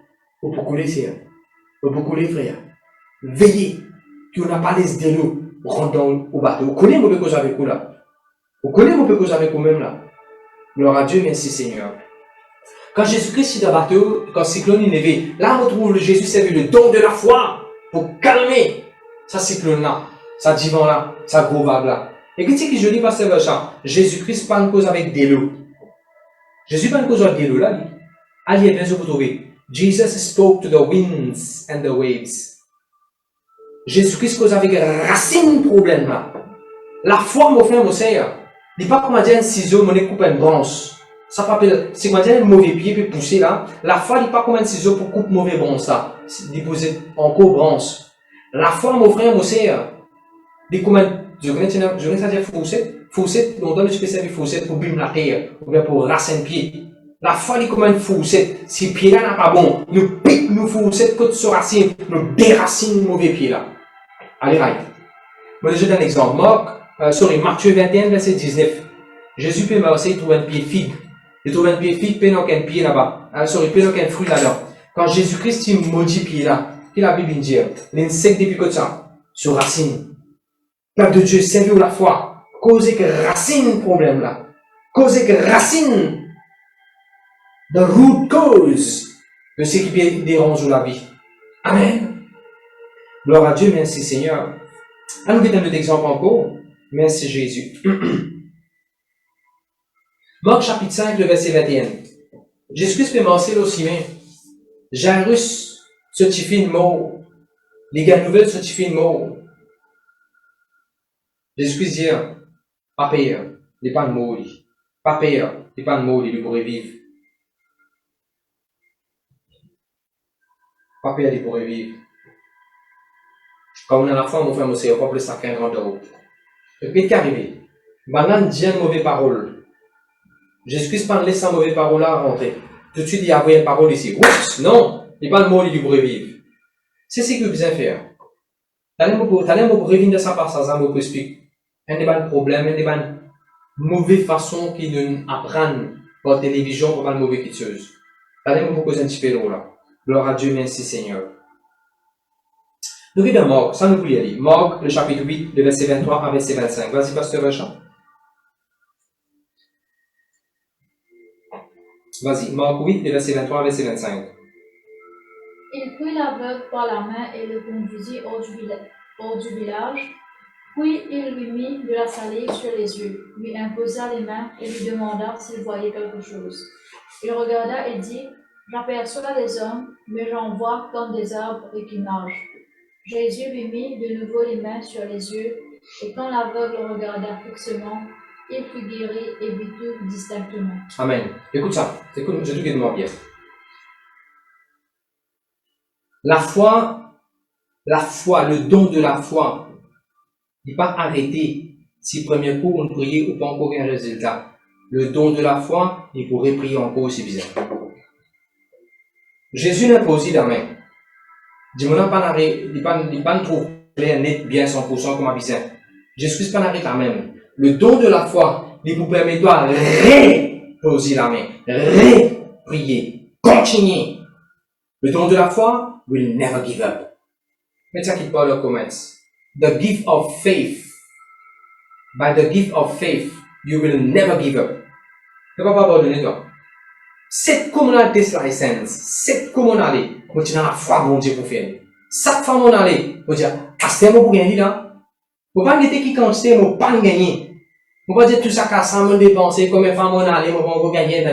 Speaker 3: Ou pour couler, c'est. Ou pour couler, frère. Veillez. Tu n'as pas les délos. Rentre dans au bateau. Vous connaissez mon peu avec vous là. Vous connaissez mon peu avec vous même là. Gloire à Dieu, merci Seigneur. Quand Jésus-Christ est dans le bateau, quand le cyclone est levé, là on trouve Jésus servi le don de la foi pour calmer sa cyclone là, sa divan là, sa gros vague là. Et qu'est-ce que je dis, pasteur Bachar? Jésus-Christ pas une cause avec des lots. Jésus pas une cause avec des lots là. Allez, bien sûr, vous trouvez. Jesus spoke to the winds and the waves. Jésus-Christ cause avec racine problème là. La foi, mon frère, mon sœur. Il pas comment dire un ciseau, mon coupe une branche. Ça s'appelle, c'est comment dire un mauvais pied peut pousser là. La foi, il pas comme un ciseau pour couper mauvais branche là. Déposer encore branche. La foi, mon frère, mon sœur. Il comme un, je connais ça dire fourchette, on donne ce que c'est une fourchette pour bimer la terre, ou bien pour raciner pied. La foi, il comme une fourchette. Si pied là n'est pas bon, nous pique, nous fourchette, côte sur racine, nous déracine le mauvais pied là. Allez, right. Moi, je donne un exemple. Matthieu 21, verset 19. Jésus peut marcher, il trouve un pied figue. Il trouve un pied figue, il n'a qu'un pied là-bas. Il peut qu'un fruit là-dedans. Quand Jésus-Christ, il maudit pied là, il a la Bible dit, l'insecte depuis que ça, sur racine. Peuple de Dieu, servi la foi. Causer que racine problème là. Causer que racine the root cause de ce qui dérange la vie. Amen. Gloire à Dieu, merci Seigneur. Allons nous donner un exemple encore. Merci Jésus. Marc chapitre 5, le verset 21. Jésus-Christ peut marcher aussi bien. Jairus, certifié de mort. Les gars nouvelles certifiés de mort. Jésus-Christ dit, pas payeur, il n'est pas de mort. Pas payeur, il n'est pas de mort, il pourrait vivre. Pas payeur, il pourrait vivre. Quand on a la foi, mon frère, on pas plus ça qu'un grand de et puis, qu'est-ce qui est arrivé? Maintenant, dit une mauvaise parole. Jésus-Christ pas laissé sa mauvaise parole là rentrer. Tout de suite, il y a une parole ici. Oups! Non! Il n'est pas le mot, il pourrait vivre. C'est ce que vous besoin faire. T'allez me revenir de ça par ça, ça me explique. Un des problèmes, un des mauvaises façons qui nous apprennent par télévision pour une mauvaise quitteuse. T'allez me poser un petit peu là. Gloire à Dieu, merci Seigneur. Nous regardons Marc, ça nous voulait aller. Marc, le chapitre 8, le verset 23 à verset 25. Vas-y, pasteur Vincent. Vas-y, Marc 8, le verset 23 à verset 25.
Speaker 2: Il prit l'aveugle par la main et le conduisit hors du village. Puis il lui mit de la salive sur les yeux, lui imposa les mains et lui demanda s'il voyait quelque chose. Il regarda et dit, j'aperçois des hommes, mais j'en vois comme des arbres et qui marchent. Jésus lui mit de nouveau les mains sur les yeux, et quand l'aveugle regarda fixement, il fut guéri et vit tout distinctement.
Speaker 3: Amen. Écoute ça. Écoute, je te dis moi bien. La foi, le don de la foi, n'est pas arrêté si premier coup on priait ou pas encore un résultat. Le don de la foi, il pourrait prier encore aussi bizarre. Jésus n'a pas posé la main. Dis-moi pas n'arrête, il pas trop clair, net, bien 100% comme un bizarre. Jésus pas n'arrête la même. Le don de la foi, il vous permet de reposer la main, prier, continuer. Le don de la foi will never give up. Mais ça qui parle au commence. The gift of faith. By the gift of faith, you will never give up. Ne va pas abandonner toi. Cette communauté license, cette communauté, vous avez la foi mon Dieu pour faire. Chaque fois mon allez, vous dites, ah c'est moi pour gagner là. Vous ne pouvez pas dire qui quantité, vous ne pas gagner. Vous ne pouvez pas dire tout ça qu'à 100 000 dépenser, combien de fois mon allez, vous ne pouvez gagner.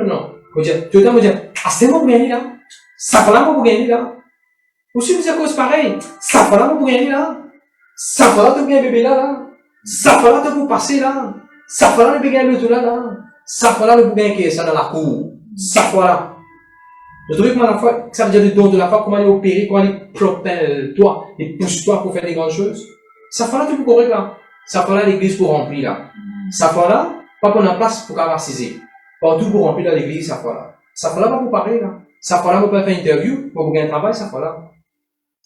Speaker 3: Non. Vous dites, tout le temps vous dites, ah c'est moi pour gagner là. Ça fait là pour gagner là. Vous suivez ces causes pareilles. Ça fait là pour gagner là. Ça fait là pour gagner bébé là. Ça fait là pour passer là. Ça fait là pour gagner le tout là. Ça fois là, le bouquin qui est ça dans la cour. Ça fois là. Je trouve que la foi, ça veut dire le don de la foi, comment aller opérer, comment aller propelle-toi et pousse-toi pour faire des grandes choses. Ça fois là, tu peux correct là. Ça fois là, l'église pour remplir là. Ça fois là, pas pour la place pour capaciser. Partout pour remplir dans l'église, ça fois là. Ça fois là, pas pour parler là. Ça fois là, pour faire une interview, pour gagner un travail, ça fois là.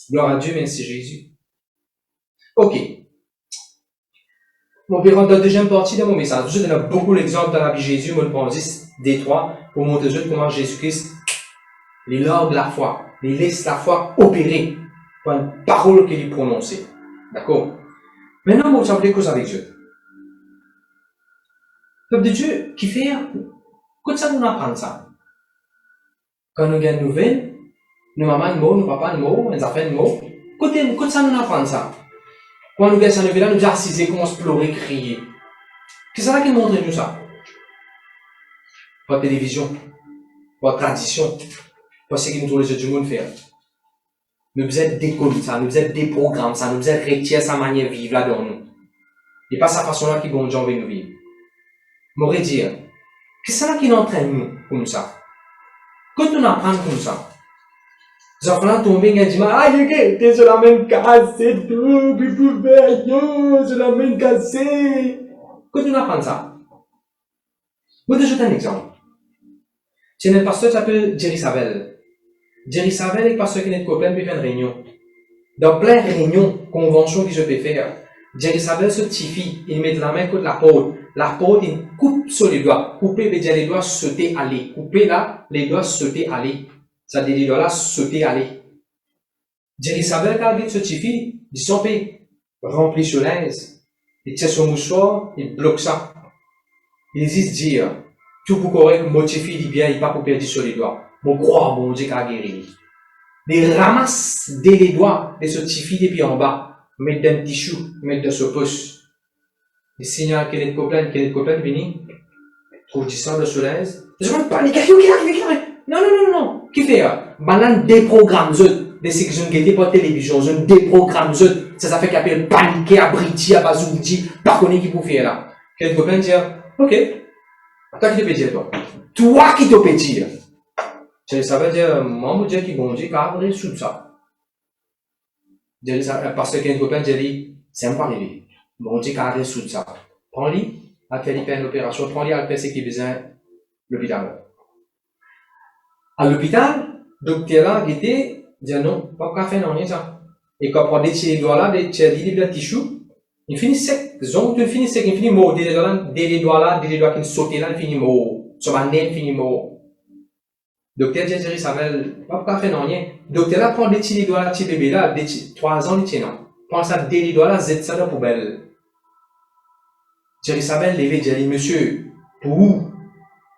Speaker 3: Gloire à Dieu, merci Jésus. Ok. On peut rentrer dans la deuxième partie de mon message. Je donne beaucoup d'exemples dans la vie de Jésus, moi je prends 10 des 3 pour montrer comment Jésus-Christ, les lors de la foi, les laisse la foi opérer par une parole qu'il prononçait. D'accord? Maintenant, on va parler cause avec Dieu. Le peuple de Dieu, qui fait, quand ça nous apprend ça? Quand nous gagnons une nouvelle, nos mamans, nos papas, nos enfants, quand ça nous apprend ça? Quand nous gagnons cette nouvelle, nous assisons, commençons à pleurer, crier. Qu'est-ce que ça qui montre nous ça? Pas de télévision, pas de tradition, pas ce que nous les autres du monde faire. Nous faisons des colis, ça, nous faisons des programmes, ça, nous faisons retirer sa manière de vivre là-dedans nous. Et pas sa façon là qui bon Dieu veut nous vivre. M'aurait dire, qu'est-ce que ça qui entraîne nous comme ça? Quand nous apprenons comme ça, les enfants tombent et disent, ah, t'es sur la même case, c'est tout, puis vous faites, yo, sur la même case. Quand nous apprenons ça, je vais te donner un exemple. C'est un pasteur qui s'appelle Jerry Savelle. Jerry Savelle est pasteur qui est copain puis fait une réunion. Dans plein de réunions, conventions que je peux faire, Jerry Savelle se tifie, il met la main contre la porte. La porte, il coupe sur les doigts. Couper veut dire les doigts sauter, aller. Couper là, les doigts sauter, aller. Ça dit les doigts là, sauter, aller. Jerry Savelle, quand il se tifie, dit son paix, rempli sur l'aise. Il tient son mouchoir, il bloque ça. Il hésite dire, tout pour correct, motifier, il bien, il pas pour perdre sur les doigts. Mon croix, bon Dieu, qu'a guéri. Il ramasse des les doigts, il se tifie depuis en bas, mettre dans un petit chou, mettre dans ce pouce. Il signale qu'il est copain, vini, trouve du sang de sur l'aise. Je ne pas, les gars, non. Qui fait, banane déprogramme, des séries qui n'étaient pas télévision, je déprogramme, ça fait qu'il appelle paniquer, abriti, abazoudi, pas connaître qui pour faire là. Quel copain dit, ok, toi qui te peux dire, toi. Toi qui te peux dire. Ça veut dire, moi, mon Dieu qui bon Dieu, car il sous ça. Parce que quel copain dit, c'est pas arrivé. Bon Dieu, car il sous ça. Prends-lui, à faire une opération, prends-lui à faire ce qu'il besoin, l'hôpital. À l'hôpital, docteur là, il était, dit non, pas qu'à faire non, rien ça. Et quand on prend des petits doigts là, des petits choux, il finit sec, il finit mort, des doigts là, des doigts qui sautent là, il finit mort. Sur ma nez, il finit mort. Docteur Jerry Savelle, pas qu'à faire non, rien. Docteur là, prend des petits doigts là, petit bébé là, 3 ans, il tient non. Prends ça, des doigts là, zette ça dans la poubelle. Jerry Savelle, dit, monsieur, pour vous,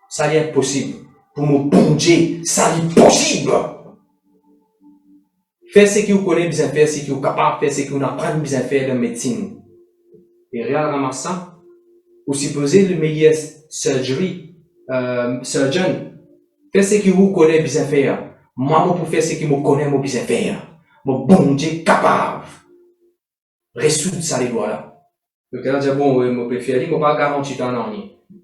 Speaker 3: ça est impossible. Pour mon bon Dieu, ça est possible. Faire ce que vous connaissez bien faire, ce que vous êtes capable de faire, ce que vous apprenez bien faire dans la médecine. Et réel ramassant, vous supposez le meilleur surgeon, faire ce que vous connaissez bien faire. Moi, pour faire ce que je connais bien faire. Mon bon Dieu capable. Résoudre ça les doigts là. Donc là, dit bon, je peux faire, je ne peux pas garantir ton nom.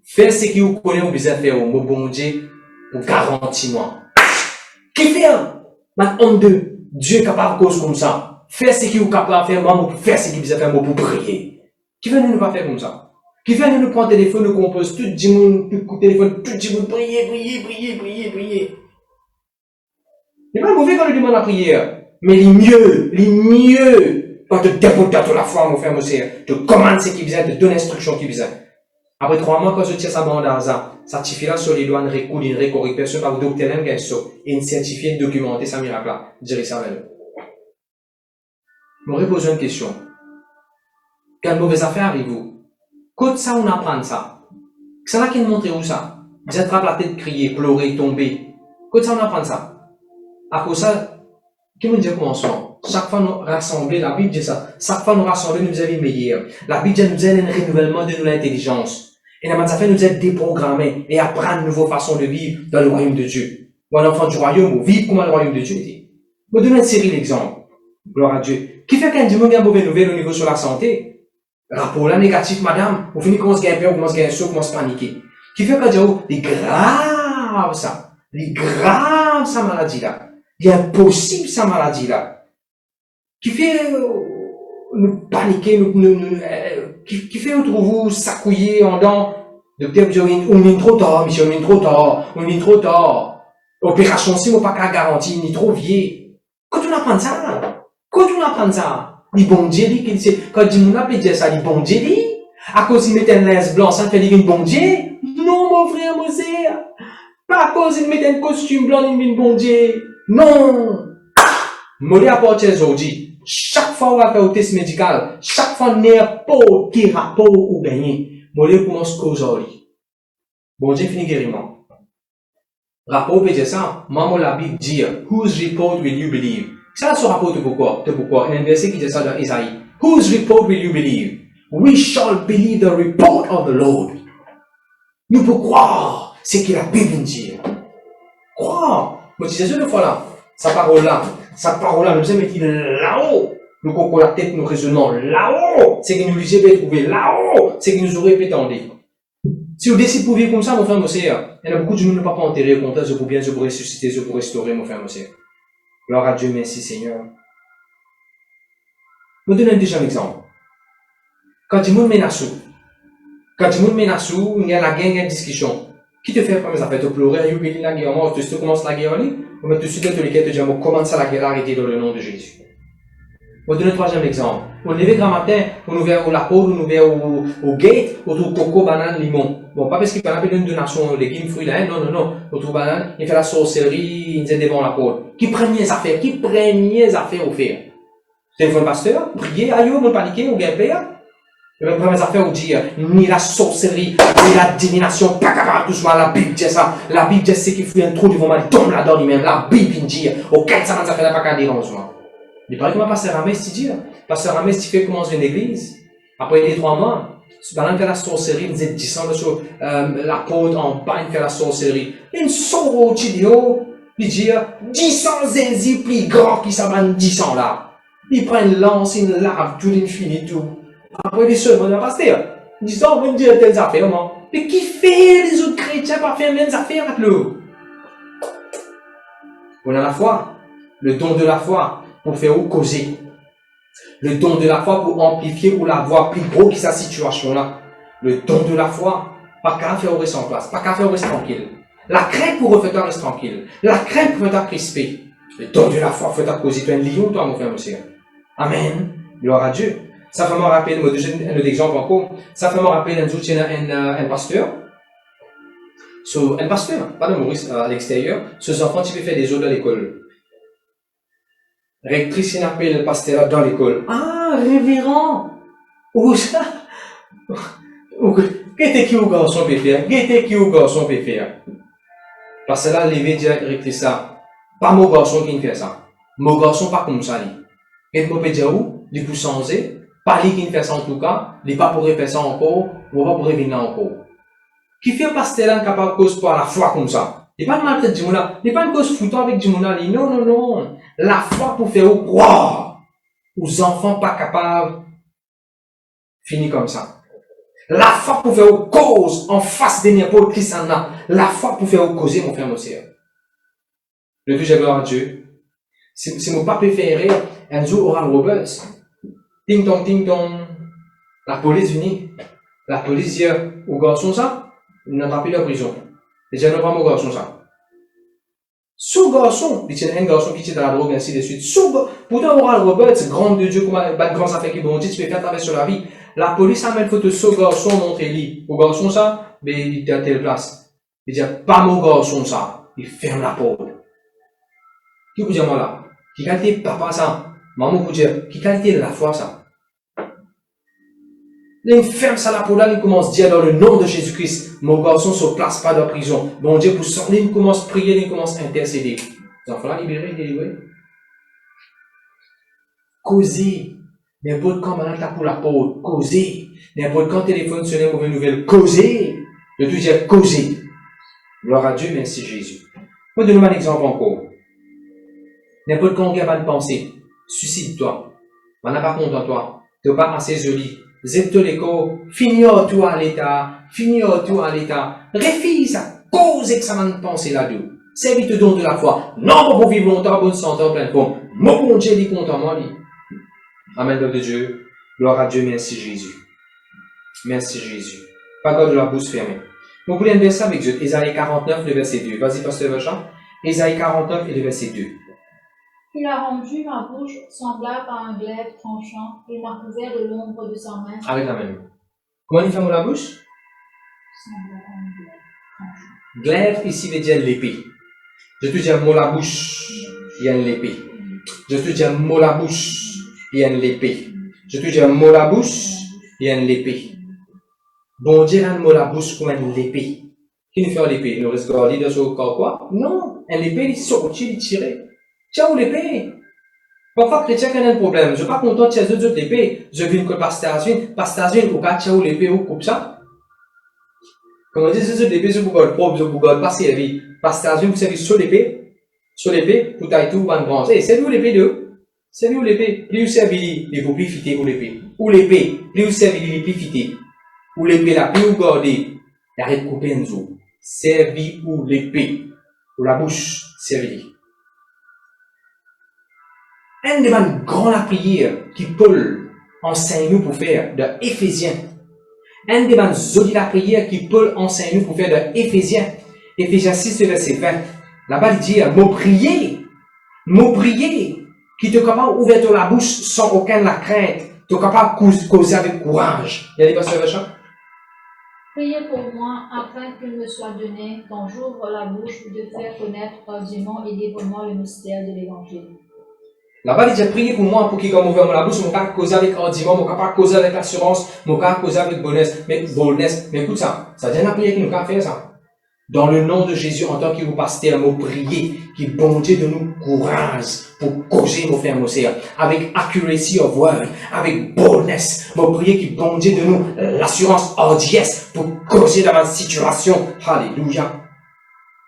Speaker 3: Faire ce que vous connaissez bien faire, mon bon Dieu, pour garantir moi. Qui fait? Maintenant, Dieu est capable de cause comme ça. Faire ce qu'il est capable de faire, moi, pour faire ce qu'il veut faire, moi, pour prier. Qui fait nous ne pas faire comme ça? Qui fait nous prendre le téléphone, nous compose tout le monde, tout le téléphone, tout le monde, prier. Il n'est pas mauvais quand on demande la prière. Mais les mieux, quand tu déposes de la foi, mon frère, mon sœur, tu commandes ce qu'il besoin, tu donnes l'instruction qu'il besoin. Après 3 mois, quand je tire sa bande d'argent, certifié là sur les doigts, une recoule, une récorrique, personne par le docteur M. Gaïso, et une certifié, documenté, sa miracle là, Jerry Savelle. Je me repose une question. Quelle mauvaise affaire arrive-vous? Quand ça, on apprend ça? C'est là qui nous montre où ça? Vous êtes la tête, crier, pleurer, tomber. Quand ça, on apprend ça? À cause ça, qui me dit commencement? Chaque fois nous rassembler, la Bible dit ça. Chaque fois nous rassembler, nous avons meilleur. La Bible dit nous avons un renouvellement de notre intelligence. Et la ça fait nous être déprogrammés et apprendre une nouvelle façon de vivre dans le royaume de Dieu. Ou un enfant du royaume, ou vivre comme le royaume de Dieu était. Je vais donner une série d'exemples. Gloire à Dieu. Qui fait qu'un dimanche, il y a une mauvaise nouvelle au niveau sur la santé? Rapport là négatif, madame. Vous finissez commence à gagner peur, commence à gagner chaud, commence à paniquer. Qui fait que Dieu, il est grave ça. Il est grave sa maladie là. Il est impossible sa maladie là. Qui fait nous paniquer, qui fait nous trouver s'accouiller en dents. Docteur dit, on est trop tard, monsieur, on est trop tard, on est trop tard. Opération si on pas qu'à garantie, on est trop vieux. Quand on apprend ça, les bon Dieu dit, quand on a dit ça, les bon Dieu dit, à cause il mettait un linge blanc, ça fait dire une bon Dieu. Non, mon frère, mon sœur. Pas à cause il mettait un costume blanc, il met une bon Dieu. Non. Moi, à partir d'aujourd'hui, chaque fois on va faire un test médical, chaque fois n'importe quel rapport ou gagné, moi, je commence aujourd'hui. Bon Dieu finit guériment. Rapport peut dire ça, maman la Bible dit, whose report will you believe? Ça, ce rapport de pourquoi? Un verset qui dit ça dans Isaïe. Whose report will you believe? We shall believe the report of the Lord. Nous pouvons croire ce que la Bible dit. Croire. Moi, je disais une fois là, sa parole là, nous sommes mis là-haut. Nous coupons la tête, nous raisonnons là-haut. C'est que nous lisons peut trouver là-haut. C'est que nous aurions pu tendre. Si vous décidez de vivre comme ça, mon frère, mon sœur, il y en a beaucoup de gens qui ne peuvent pas enterrer au contraire, je peux bien, je peux ressusciter, je peux restaurer, mon frère, mon sœur. Gloire à Dieu, merci Seigneur. Je vais donner un deuxième exemple. Quand tu me menaces, il y a la guerre, il y a une discussion. Qui te fait comme ça? Te pleurer, tu la guerre, moi, tu commences la guerre, ou bien tu suis dans tous les cas, tu dis, commence la guerre, arrêtez dans le nom de Jésus. Je vais donner un troisième exemple. On lève grand matin, on nous vient au lapot, on nous vient au gate, on trouve coco, banane, limon. Bon, pas parce qu'il peut appeler une donation, légumes, fruits, là, non. On trouve banane, il fait la sorcellerie, il est devant la porte. Qui premières affaires au faire? Téléphone pasteur, prier, aïe, on paniquer, on gagne père. Les premières affaires, on dit, ni la sorcellerie, ni la divination, pas capable, tout ça, la Bible dit ça. La Bible dit c'est qu'il faut un trou devant moi, il tombe là-dedans lui-même. La Bible dit, auquel ça fait pas qu'à dérangement. Il paraît que moi, pasteur Ramès, tu dis, pasteur Ramès, tu fais commencer une église. Après les 3 mois, pendant qu'il fait la sorcellerie, il disait 10 ans sur la côte en bas, il fait la sorcellerie. Une sorte vidéo, il dit, 10 ans zézi plus grand qui s'abandonne 10 ans là. Il prend une lance, une lave, tout l'infini, tout. Après les seuls, mon pasteur, 10 ans, on me dit telles affaires, moi. Mais qui fait les autres chrétiens par faire les mêmes affaires avec nous? On a la foi, le don de la foi. Pour faire ou causer. Le don de la foi pour amplifier ou la voir plus gros que sa situation là. Le don de la foi, pas qu'à faire rester en place, pas qu'à faire rester tranquille. La crainte pour refaire rester tranquille. La crainte pour faire crisper. Le don de la foi, fait causer. Tu es un lion, toi, mon frère, monsieur. Amen. Gloire à Dieu. Ça fait me rappeler, moi, un autre exemple encore. Ça fait me rappeler un pasteur. Un pasteur, pas de Maurice à l'extérieur. Ces enfants, tu peux faire des autres à l'école. Rectrice, il appelle le pasteur dans l'école. Ah, révérend! Où ça? Qu'est-ce que le garçon peut faire? Parce que là, levé direct rectrice ça. Pas mon garçon qui fait ça. Mon garçon pas comme ça. Et moi, peut dire où? Il peut changer. Pas lui qui fait ça en tout cas. Il pas pour faire ça encore. Ou pas pour revenir encore. Qui fait pasteur là capable de cause pour la foi comme ça? Il n'est pas mal tête du monde. Il n'est pas une cause foutant avec du monde. Non. La foi pour faire croire aux enfants pas capables. Fini comme ça. La foi pour faire cause en face de n'importe qui s'en a. La foi pour faire causer mon frère, mon sœur. Le plus j'ai gloire à Dieu. Si mon papa fait rire, un jour Oral Roberts. Ting tong. La police venue. La police dit au garçon ça, il n'a pas pris la prison. Et j'ai pas mon garçon ça. Sous garçon, il y a un garçon qui tient dans la drogue, ainsi de suite. Pourtant, Oral Roberts, grand de Dieu, comme pas de grands affaires qui vont dire, tu peux faire travailler sur la vie. La police a mis une photo sur garçon, montrez-lui. Au garçon ça, ben, il est à telle place. Il dit, pas mon garçon ça. Il ferme la porte. Qui vous dit moi là? Qui qualité papa ça? Maman vous dire, qui qualité la foi ça? Il ferme ça la porte là, il commence à dire dans le nom de Jésus-Christ, mon garçon ne se place pas dans la prison. Bon Dieu, pour sortir, il commence à prier, il commence à intercéder. Les enfants là, libérés, délivrés. Causer. N'importe quand, maintenant, t'as pour la porte. Causer. N'importe quand, téléphone sonne une mauvaise nouvelle. Causer. Le tout dire causer. Gloire à Dieu, merci Jésus. Moi, donne-moi un exemple encore. N'importe quand, on a pas de pensée. Suicide-toi. On n'a pas content toi. Tu n'es pas assez joli. Zeptoleko, finir tout à l'état, Réfléchis à cause que ça m'a pensé là-dedans. Servite don de la foi. Non, pour vivre longtemps, bonne santé, en pleine forme. Mon bon Dieu, dit content, moi, lui. Amen, de Dieu. Gloire à Dieu, merci Jésus. Merci Jésus. Pas God de la bouche fermée. Vous voulez un verset avec Dieu. Ésaïe 49, le verset 2. Vas-y, pasteur Vachan. Ésaïe 49 et le verset 2.
Speaker 2: Il a rendu ma bouche semblable à un glaive tranchant, il m'a couvert de l'ombre de sa main.
Speaker 3: Avec la même. Comment il ferme la bouche?
Speaker 2: Semblable à un glaive tranchant.
Speaker 3: Glaive ici veut dire l'épée. Je te dis un mot la bouche, il y a une épée. Je te dis un mot la bouche, il y a une épée. Je te dis un mot la bouche, il y a une épée. Bon Dieu a un mot la bouche comme une épée. Qui nous fait l'épée? Il nous reste gardé de ce corps quoi? Non, une épée, il sortit, il tirait. Tiens, où l'épée? Parfois, chrétien, quand il y a un problème, je ne suis pas content de tirer d'autres l'épée. Je viens que pasteur Azwin, ou quand tiens, où l'épée, ou coupe ça? Comment dire, c'est l'épée, je vous garde propre, je vous garde pas servi. Pasteur Azwin, vous servez sur l'épée, pour tailler tout, van grand. C'est où l'épée de? C'est où l'épée? Plus vous servez, les vous plus fité ou l'épée. Ou l'épée, plus vous servez, les plus fité. Ou l'épée, la plus vous gardez. Arrête de couper un zoo. Servi ou l'épée. Ou la bouche, servi. Un des grands la prière qui Paul enseigne nous pour faire de Éphésiens. Un des zodi la prière qui Paul enseigne nous pour faire de Éphésiens. Éphésiens 6, verset 20. Là-bas, il dit, mot prier, qui te capable d'ouvrir la bouche sans aucune la crainte, te capable de causer avec courage. Il y a des passages Vachan?
Speaker 2: Priez pour moi afin qu'il me soit donné, quand j'ouvre la bouche, de faire connaître dûment et librement le mystère de l'Évangile.
Speaker 3: Là-bas, il dit, priez pour moi, pour qu'il comme ouvre la bouche, mon cas causer avec argument, mon cas causer avec assurance, mon cas causer avec boldness. Mais écoute ça dit la prière qui nous a fait ça. Dans le nom de Jésus, en tant que vous pasteur, mot prier, qui bon Dieu de nous courage pour causer nos frères, nos sœurs, avec accuracy of word, avec boldness, mot prier qui bon Dieu de nous l'assurance hardiesse pour causer dans la situation. Alléluia.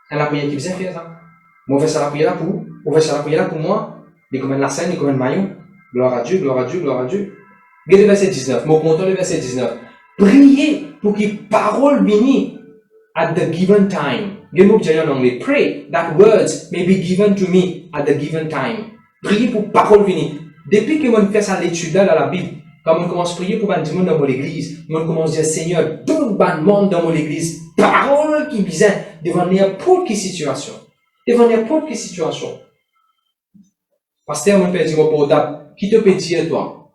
Speaker 3: Et la prière qui vous a fait ça. Moi, on fait ça la prière là pour vous. On fait ça la prière là pour moi. Il comme la scène, il comme un maillot. Gloire à Dieu, gloire à Dieu, gloire à Dieu. Regardez le verset 19. Mon compteur, le verset 19. Priez pour que parole vienne at the given time. Regardez en anglais. Pray that words may be given to me at the given time. Priez pour parole vienne. Depuis que on fait ça l'étude dans la Bible, quand on commence à prier pour un monde dans mon église, on commence à dire Seigneur, donne un monde dans mon église. Parole qui vient devant n'importe quelle situation. Devant n'importe quelle situation. Pasteur, mon père dit mon portable, qui te peut dire toi?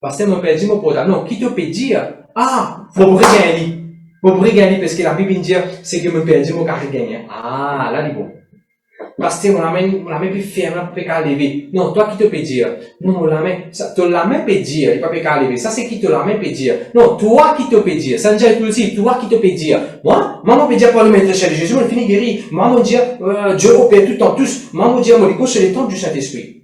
Speaker 3: Pasteur, mon père dit mon portable, non, qui te peut dire? Ah, faut gagner. Faut gagner parce que la Bible dit, c'est que mon père dit mon carré gagner. Ah, là, il est bon. Pasteur, on la main plus ferme, pour pas lever. Non, toi qui te peut dire? Non, la main peut dire, il peut pas lever. Ça, c'est qui te la main peut dire? Non, toi qui te peut dire. Ça nous dit aussi, toi qui te peut dire. Moi, maman peut dire pour le maître chez Jésus, on finit guéri. Maman dit, Dieu opère tout le temps, tous. Maman dit, mon écho, c'est le temps du Saint-Esprit.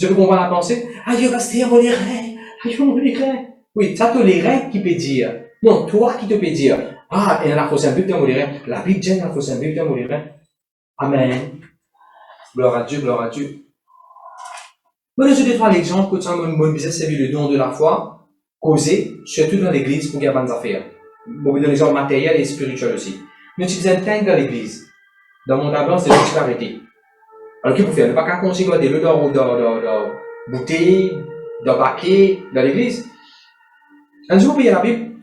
Speaker 3: Je peux comprendre la pensée? Aïe, pasteur, mon reins. Aïe, mon reins. Oui, ça, te les reins qui peut dire. Non, toi qui te peut dire. Ah, et la fausse un peu de mon reins. La Bible dit, la fausse un peu de mon reins. Amen. Gloire à Dieu, gloire à Dieu. Moi, je vais te faire l'exemple que tu as mon business servi le don de la foi, causé, surtout dans l'église pour qu'il y ait bonnes affaires. Bon, dans l'exemple matériel et spirituel aussi. Mais tu faisais un tank dans l'église. Dans mon tableau, c'est juste arrêté. Alors, qu'est-ce que vous faites? Ne pas qu'à continuer de dans bouteille, dans baquet, dans l'église. Un jour, vous payez la Bible.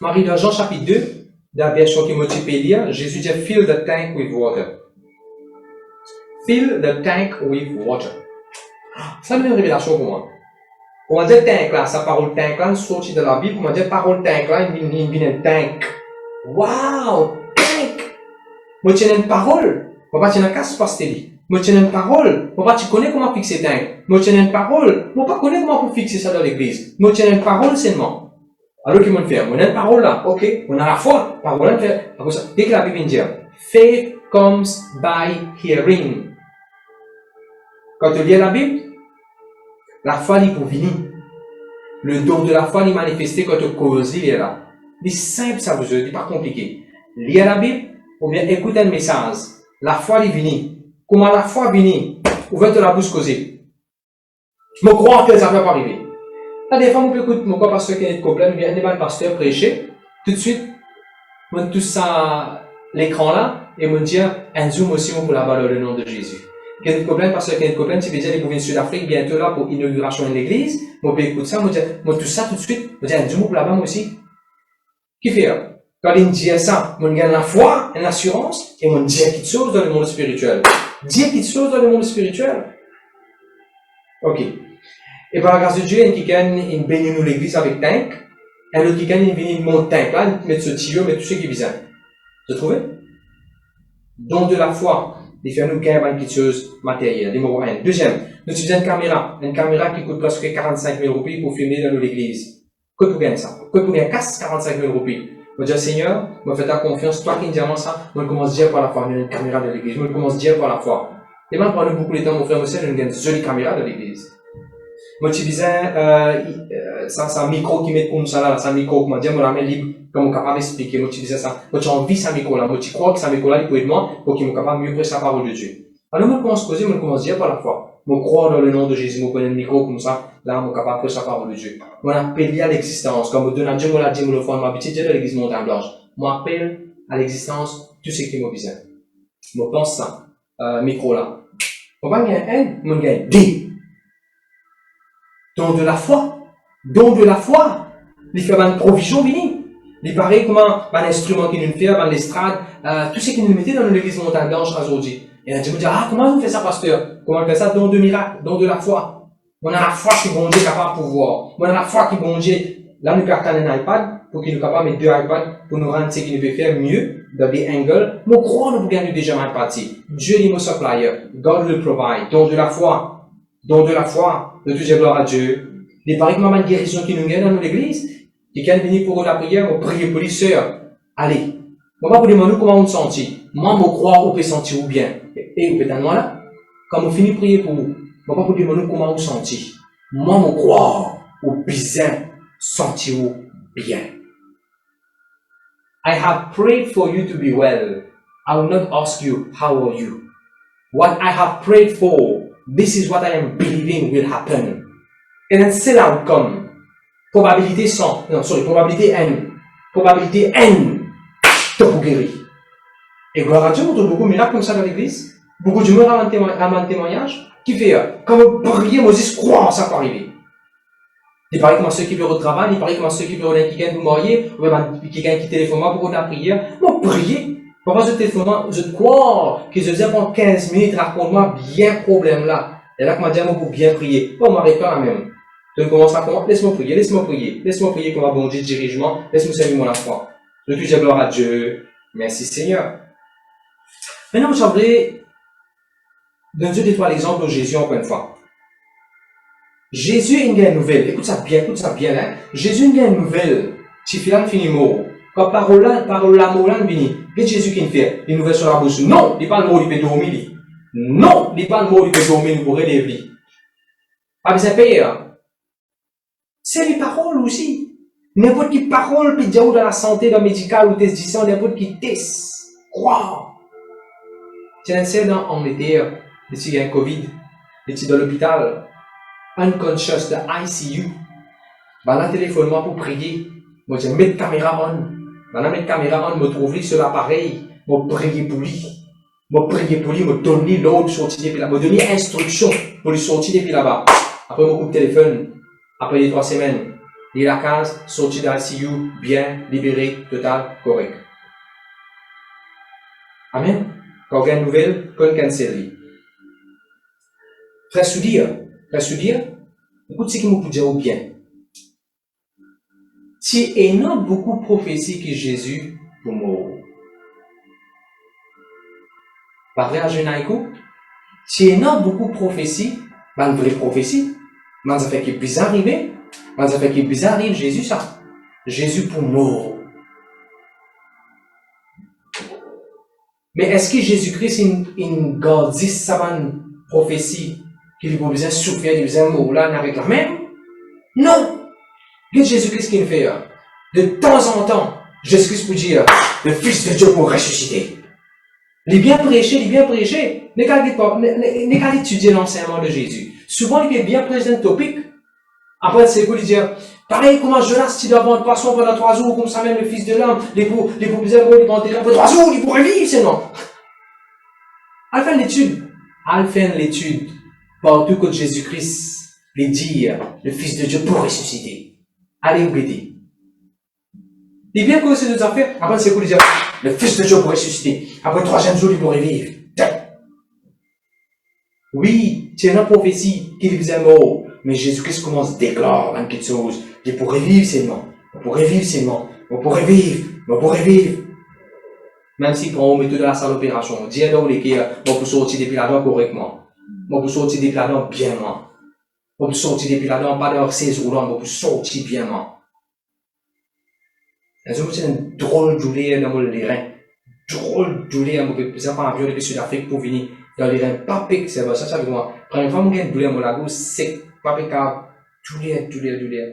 Speaker 3: Marie dans Jean chapitre 2, dans la version qui m'a lire, Jésus dit fill the tank with water. Fill the tank with water. Ça me fait une révélation pour moi. On va dire tank là, sa parole tank là, sorti de la Bible, on va dire parole tank là, il vient un tank. Wow! Tank! Moi, tu as une parole, moi, pas tu as une casse pastélie. Moi, tu as une parole, moi, pas tu connais comment fixer tank. Moi, tu as une parole, moi, pas connais comment pour fixer ça dans l'église. Moi, tu as une parole seulement. Alors, qu'est-ce qu'on fait? On a une parole là, ok? On a la foi, parole à faire. Dès que la Bible dit, faith comes by hearing. Quand tu lis la Bible, la foi est pour venir. Le don de la foi est manifesté quand tu causes lire là. C'est simple ça, vous c'est pas compliqué. Lire la Bible, ou bien écouter un message. La foi est venue. Comment la foi vient? Ouvre la bouche causer. Je me crois que ça va pas arriver. Là, des fois, on peut écouter mon pasteur qui est de couple, bien, des pasteur prêcher, tout de suite, on tout ça, l'écran là, et on dit, un zoom aussi, on peut là-bas dans le nom de Jésus. Kenneth Copeland, parce que Kenneth Copeland, c'est déjà les gouvernements Sud-Afrique, bientôt là, pour l'inauguration de l'église. Moi, je écoute ça, moi, tout ça tout de suite, moi, un zoom là-bas, moi aussi. Qui fait, quand il me dit ça, moi, gagne la foi, une assurance, et moi, Dieu quelque chose dans le monde spirituel. Dieu quelque chose dans le monde spirituel. Ok. Et par la grâce de Dieu, il y a quelqu'un, il bénit nous l'église avec tank, et l'autre quelqu'un, il vient, il monte tank là, il met ce tuyau, mais tout ce qui est bizarre. Vous trouvez? Don de la foi. Il fait nous gagner quelque chose matériel. Numéro 1. Deuxième, nous utilisons une caméra qui coûte presque 45 000 roupies pour filmer dans l'église. Que pour gagner ça? Que pour gagner 45 000 roupies? Je dis, Seigneur, me fais ta confiance, toi qui me dis ça, je commence à dire par la foi, une caméra de l'église, je commence à dire par la foi. Et maintenant, pendant beaucoup de temps, mon frère, monsieur, j'ai une jolie caméra de l'église. Moi, tu disais, ça, un micro qui met comme ça là, c'est un micro, comment dire, moi, la main libre, comme on est capable d'expliquer. Moi, tu disais ça. Moi, tu as envie, ce micro là. Moi, tu crois que ce micro là, il peut être moi, pour qu'il soit capable de mieux prêcher la parole de Dieu. Alors, moi, je commence à poser, moi, je commence à dire par la foi. Moi, croire dans le nom de Jésus, moi, connais le micro comme ça, là, moi, capable de prêcher la parole de Dieu. Moi, appelle à l'existence. Comme donne à Dieu, moi, l'a dit, moi, le fond de ma petite Dieu de l'église Montagne Blanche. Moi, appelle à l'existence tout ce qui est besoin. Moi, pense ça, micro là. On va gagner un, moi, gagne D. Don de la foi. Don de la foi. Il fait une provision, vini. Il paraît comment, un instrument qui nous fait, l'estrade, tout ce qui nous mettait dans l'église Montagne Blanche aujourd'hui. Et là, tu me dis, comment vous faites ça, pasteur? Comment on fait ça? Don de miracle, don de la foi. On a la foi qui bon Dieu capable de pouvoir. On a la foi qui bon Dieu. Là, nous partons un iPad, pour qu'il nous capable de mettre 2 iPads, pour nous rendre ce qu'il nous peut faire mieux, dans des angles. Nous croyons, nous pouvons déjà un iPad. Dieu est mon supplier. God will provide. Don de la foi. Don de la foi. De toute gloire à Dieu. Il paraît que maman, une guérison qui nous gagne dans l'église. Quelqu'un vient pour la prière, on prie pour les sœurs. Allez. Moi, vous demandez comment on se sentit. Moi, je crois, on peut sentir ou bien. Et vous peut être là. Quand on finit de prier pour vous, moi, vous demandez comment on se sentit. Moi, je crois, ou bien, sentir bien. I have prayed for you to be well. I will not ask you, how are you? What I have prayed for, this is what I am believing will happen. And then c'est l'outcome. Probabilité 100. Non, sorry, probabilité N. Probabilité N. Te pour guérir. Et gloire à Dieu, on trouve beaucoup de miracles comme ça dans l'église. Beaucoup de monde a un témoignage qui fait, quand vous priez, Moses croit, ça peut arriver. Il paraît comment ceux qui veulent au travail, il paraît comment ceux qui veulent quelqu'un vous marier, ou même quelqu'un qui téléphone pour la prière. Moi, prier. Pourquoi je téléphone, je crois que je dis pendant 15 minutes, raconte-moi bien problème là. Et là, comment dire, moi, pour bien prier. Bon, on m'arrête pas là même. Donc, commence à comment? Laisse-moi prier, laisse-moi prier. Laisse-moi prier comme un bon Dieu de dirigement. Laisse-moi saluer mon foi. Je te dis gloire à Dieu. Merci Seigneur. Maintenant, j'aimerais donner deux, trois exemples de Jésus encore une fois. Jésus a une nouvelle. Écoute ça bien, hein. Jésus a une nouvelle. Si filan fini mot. Quand parole la mot là, vini. Qu'est-ce Jésus qui fait? Une nouvelle sur la bouche. Non, il parle mot, il peut dormir. Non, il parle mot, il peut dormir, il pourrait lever. Pas besoin de payer. C'est les paroles aussi. N'importe qui parole peut dire dans la santé, dans le médical ou testicien, n'importe qui test. Croire. C'est un seul dans Angleterre, il y a un Covid, il est dans l'hôpital, unconscious, de ICU. Ben là, téléphone-moi pour prier. Moi, je mets la caméra on. Ben là, mettre la caméra on, me trouve sur l'appareil, me prier pour lui. Me prier pour lui, me donner l'ordre de sortir depuis là-bas, me donner instruction pour lui sortir depuis là-bas. Après, mon coup de téléphone, après les 3 semaines, il est la case, sorti d'ICU, bien, libéré, total, correct. Amen. Quand il y a une nouvelle, qu'on cancelle. Frère Soudir, écoute ce qu'il me peut dire bien. Si il y a beaucoup de prophéties que Jésus pour moi. Pas vrai à Jenaïko? Si il y a beaucoup de prophéties, une vraie prophétie, mais ça fait qu'il est bizarre arrivé, Jésus ça. Jésus pour moi. Mais est-ce que Jésus-Christ une gardisse ça une prophétie qu'il a besoin de souffrir, il a besoin de mourir avec la même? Non! Qu'est-ce que Jésus-Christ qui fait? De temps en temps, Jésus-Christ peut dire, le Fils de Dieu pour ressusciter. Il est bien prêché. N'est qu'à étudier l'enseignement de Jésus. Souvent, il est bien présent le topic. Après, c'est pour lui dire, pareil, comment Jonas, tu dois vendre poisson pendant 3 jours, comme ça même le fils de l'homme, les pauvres zéros, ils vont pendant 3 jours, ils pourraient vivre, c'est non. À la fin de l'étude, partout que Jésus-Christ les dire, le Fils de Dieu pour ressusciter. Allez, oubliez. Il bien que ces deux affaires, après c'est pour lui dire, le Fils de Dieu pour ressusciter. Après 3e jour, il pourrait vivre. Oui, c'est une prophétie qui faisait mort, mais Jésus-Christ commence à déclarer quelque chose. Il pourrait vivre seulement. On pourrait vivre seulement. On pourrait vivre. On pourrait vivre. Même si quand on met tout dans la salle d'opération, on dit à les gars, on peut sortir depuis là-dedans correctement. On peut sortir depuis là-dedans bien. On peut sortir depuis là-dedans, pas d'avoir 16 roulants, on peut sortir bien. C'est une drôle de douleur dans les reins. Drôle de douleur, on peut prendre l'avion depuis Sud-Afrique pour venir dans les reins. Pas pique, c'est ça, ça veut dire. Première fois, on a une douleur, mon lago, sec, pas pique, douleur.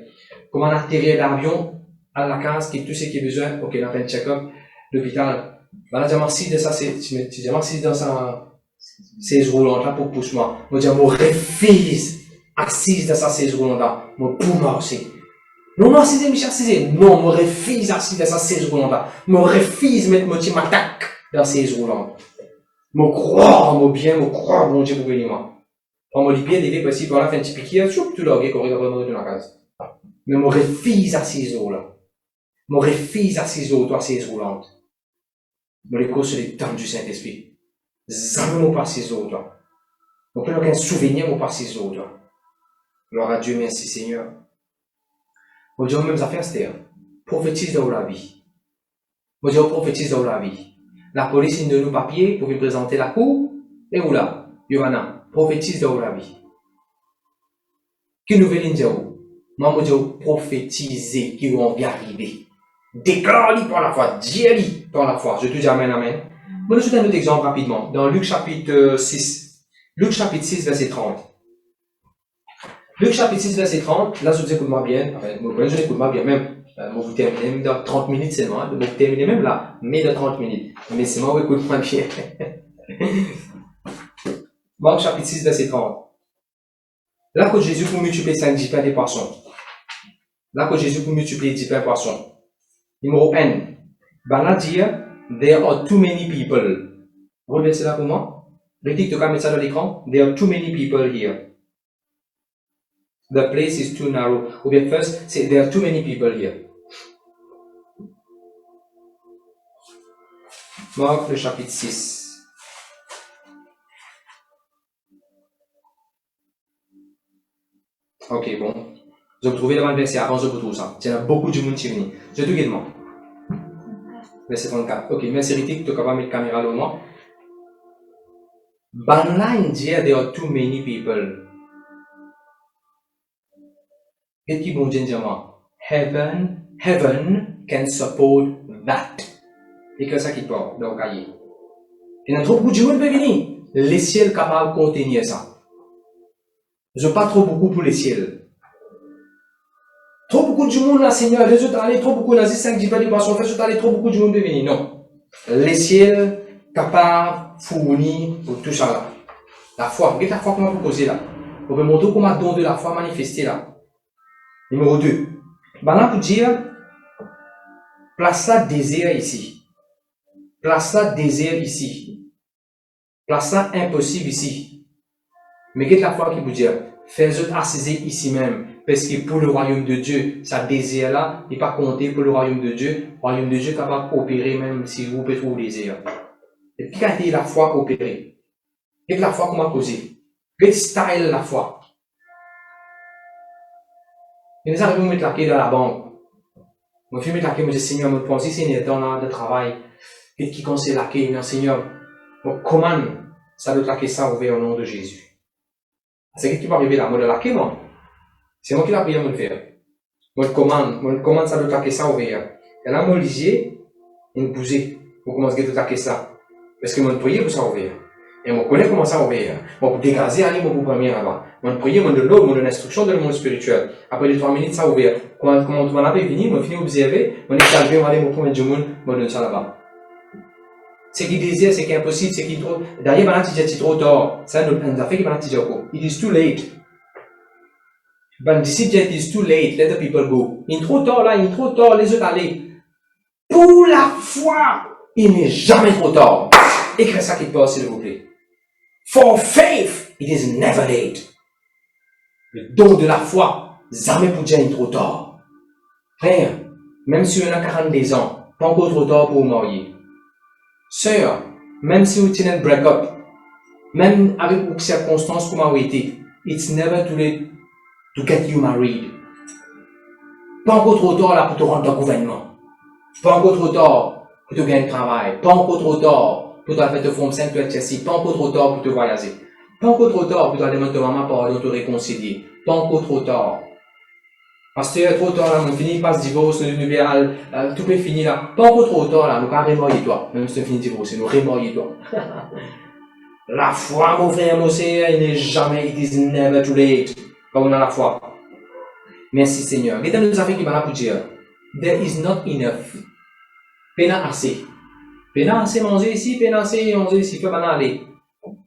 Speaker 3: Comment on atterrit l'avion, à la case, qui tout ce qui est besoin, ok, on a fait un check-up, l'hôpital. On a dit merci de ça, tu dis merci dans sa 16 roulants là pour pousser-moi. On dit, mon refuse, assise dans sa 16 roulants là, mon poumon aussi. Non, assise, Michel, assise. Non, mon refuse, assise dans sa 16 roulants là. Mon refuse, mettre mon team attaque dans 16 roulants. Mon croire, mon bien, mon croire, mon Dieu, pour venir moi. Quand mon bien, il est possible, on a fait un petit piquet, choup, tout là, qu'on regarde vraiment dans la case. Mais mon refuse à 6 euros là. Mon refuse à 6 euros, toi, 16 roulantes. Dans les courses, les temps du Saint-Esprit. Jamais mon pas 6 euros, toi. Donc, il n'y a aucun souvenir, mon pas 6 euros, toi. Gloire à Dieu, merci Seigneur. Mon Dieu, même affaire, c'était, prophétise dans la vie. Mon Dieu, prophétise dans la vie. La police, il donne nos papiers pour lui présenter la cour. Et où là? Yohana, prophétise dans la vie. Quelle nouvelle indiao? Moi, mon Dieu, prophétiser qui vont bien arriver. Déclare-lui par la foi, dis-lui par la foi. Je te dis amen, amen. Moi, je donne un autre exemple rapidement. Dans Luc chapitre 6. Luc chapitre 6, verset 30. Luc chapitre 6, verset 30. Là, je vous écoute-moi bien. Enfin, je écoute-moi bien même. Moi, vous terminez même dans 30 minutes seulement. Hein. Vous terminez même là, mais dans 30 minutes. Mais c'est moi, vous écoutez-moi bien. Marc chapitre 6, verset 30. Là, que Jésus pour multiplier 5 pains des poissons. Là, que Jésus pour multiplier 10 pains des poissons. Numéro 1. Ben là, dire, there are too many people. Vous mettez là pour moi? Rédique, tu peux mettre ça dans l'écran. There are too many people here. The place is too narrow. Ou bien, first, c'est there are too many people here. Marc, le chapitre 6. Ok, bon. Je vais trouver devant le verset avant, je vous trouve ça. Il y a beaucoup de monde qui vient. Je te guide moi. Verset 34. Ok, merci Ritik, tu es capable de mettre la caméra là au moins. Ban là, il dit, there are too many people. Qu'est-ce qui bon Dieu dit moi? Heaven can support that. Et que ça qui porte dans le cahier. Il y a trop beaucoup de monde qui peut venir. Les ciels capables de contenir ça. Je pas trop beaucoup pour les ciels. Trop beaucoup de monde là, Seigneur, les autres allez trop beaucoup dans les 5 10 de poissons, les autres allez trop beaucoup de monde de venir. Non. Les ciels capables de fournir pour tout ça là. La foi. Regardez la foi qu'on va poser là. On peut montrer comment don de la foi manifesté là. Numéro 2. Ben là pour dire, place là désir ici. Place là désir ici. Place là impossible ici. Mais qu'est-ce que la foi qui vous dire? Fais-le assiser ici même. Parce que pour le royaume de Dieu, ça désir là, n'est pas compté pour le royaume de Dieu. Le royaume de Dieu est capable d'opérer même si vous pouvez trouver désir. Et puis, quand est la foi opérée? Qu'est-ce que la foi qu'on m'a causé? Qu'est-ce style la foi? Et nous arrivons à mettre la clé dans la banque. Moi, je vais mettre la clé, je dis, Seigneur, je pense que c'est un temps de travail. Qu'est-ce qui conseille la clé? Non, Seigneur, comment ça doit la clé ça ouvert au nom de Jésus? C'est qui va arriver là? Moi, de la clé, moi. C'est moi qui l'a prié à me le faire. Moi, commande ça doit la clé ça ouvert. Et là, moi, lisier, une bousée, pour commencer à attaquer ça. Parce que moi, je priais pour ça ouvert. Et moi, je connais comment ça ouvert. Moi, pour dégazer, aller, moi, pour premier avant. Moi, je priais, moi, de l'eau, moi, de l'instruction dans le monde spirituel. Après les 3 minutes, ça ouvert. Quand on avait fini, moi, fini observer, moi, je salvé, moi, aller, moi, pour du monde, moi, donne ça là-bas. Ce qui désire, c'est qui est impossible, c'est qui trop. D'ailleurs, maintenant, tu dis trop tard. Ça, nous a fait qui maintenant, tu dis encore. It is too late. Ben, disciple, it's too late, let the people go. Il est trop tard là, il est trop tard, les autres allez. Pour la foi, il n'est jamais trop tard. Écrivez ça quelque part, s'il vous plaît. For faith, it is never late. Le don de la foi, jamais pour dire il est trop tard. Frère, même si on a 42 ans, pas encore trop tard pour vous marier. Sœur, même si vous tenez le break-up, même avec vos circonstances comme vous été, it's never too late to get you married. Pas encore trop tard là pour te rendre dans le gouvernement. Pas encore trop tard pour te gagner le travail. Pas encore trop tard pour te faire te former sainte Chelsea. Pas encore trop tard pour te voyager. Pas encore trop tard pour te demander à ta maman pardon, te réconcilier. Pas encore trop tard. Parce que trop tard là, on finit par se divorcer, tout est fini là. Pas encore trop tard là, nous allons remarier toi. Même si tu finis de divorcer, nous remarier toi. La foi, mon frère, mon sœur, il n'est jamais, it is never too late. Quand on a la foi. Merci Seigneur. Qu'est-ce que nous avons fait qui m'a pour dire? There is not enough. Pena assez. Pena assez manger ici, pena assez manger ici, peut pas aller.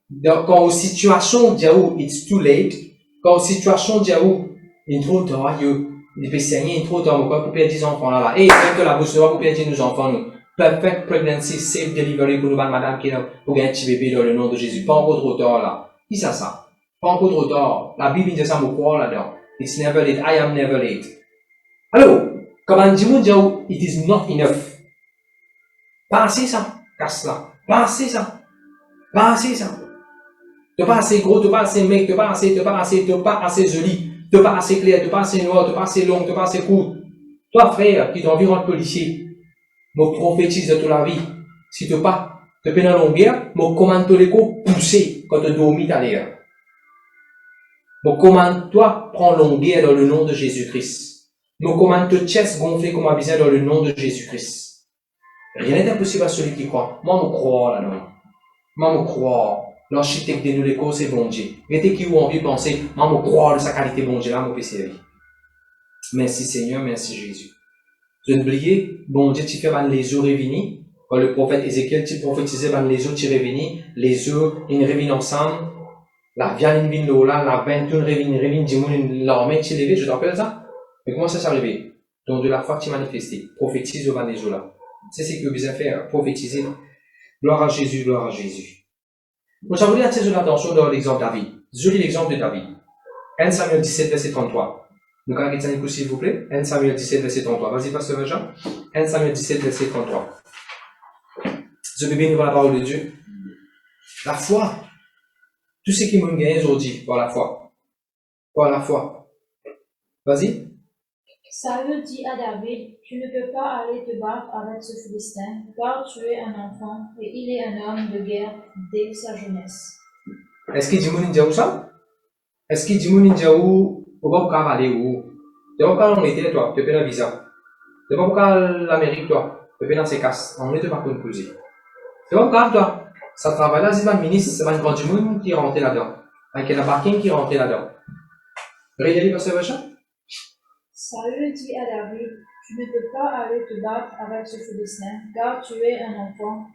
Speaker 3: Donc, quand aux situations où it's too late, quand aux situations où il est trop tard, il peut saigner, il est trop tard, pourquoi pour perdre 10 enfants là-bas. Et même que la bourse pour perdre nos enfants, nous. Perfect pregnancy, safe delivery pour nous, madame, qui a pour gagner un petit bébé dans le nom de Jésus. Pas encore trop tard là. Qui ça? Pas encore trop tard. La Bible dit ça, me croire là-dedans. It's never late. I am never late. Alors, comme on dit, it is not enough. Pensez ça. Casse là. Pensez ça. Pensez ça. T'es pas assez gros, t'es pas assez mec, t'es pas assez joli, t'es pas assez clair, t'es pas assez noir, t'es pas assez long, t'es pas assez court. Toi, frère, qui t'environne policier, me prophétise de toute la vie. Si t'es pas, t'es pas dans la longueur, me commande tous les coups, pousser quand tu dormis à l'air. Me commande toi, prends longueur dans le nom de Jésus-Christ. Me commande te chest gonfler comme un bizarre dans le nom de Jésus-Christ. Rien n'est impossible à celui qui croit. Moi, me crois là, non. Moi, me crois. L'architecte de nous les causes, c'est bon Dieu. Mettez qui ont envie de penser, moi, me crois de sa qualité bon Dieu, là, mon servir. Merci Seigneur, merci Jésus. Vous n'oubliez, bon Dieu, tu fais les eaux revenir. Quand le prophète Ézéchiel, tu prophétisais, les eaux, tu revenir. Les eaux, ils reviennent ensemble. La viande, une vine là, la vente, une revine, dis-moi, l'armée, tu levé, je te rappelle ça? Mais comment ça s'est arrivé? Donc, de la foi, tu manifesté. Prophétise devant les eaux là. C'est ce que vous avez fait, prophétiser. Gloire à Jésus, gloire à Jésus. Bon, j'ai voulu attirer l'attention dans l'exemple de David. Je lis l'exemple de David. 1 Samuel 17, verset 33. Nous allons regarder ça, s'il vous plaît. 1 Samuel 17, verset 33. Vas-y, pasteur Jean. 1 Samuel 17, verset 33. Je vais bénir la parole de Dieu. La foi. Tout ce qui me gagne aujourd'hui, par la foi. Par la foi. Vas-y.
Speaker 2: Saül dit à David, tu ne peux pas aller te battre avec ce Philistin, car tu es un enfant et il est un homme de guerre dès sa jeunesse.
Speaker 3: Est-ce qu'il dit mon ninja ou ça? Est-ce qu'il dit mon ninja ou au bas pour aller où? Tu vas pas en été, toi, tu peux la visa. Tu vas pas l'Amérique, toi, tu peux dans ses casses. On ne te pas pour une poser. Tu vas pas toi. Ça travaille là, c'est pas le ministre, c'est pas une grande monde qui est rentré là-dedans. Avec un parking qui est rentré là-dedans. Regardez pasteur Vachin.
Speaker 2: Saül dit à David, tu ne peux pas aller te battre avec ce Philistin, car tu es un enfant,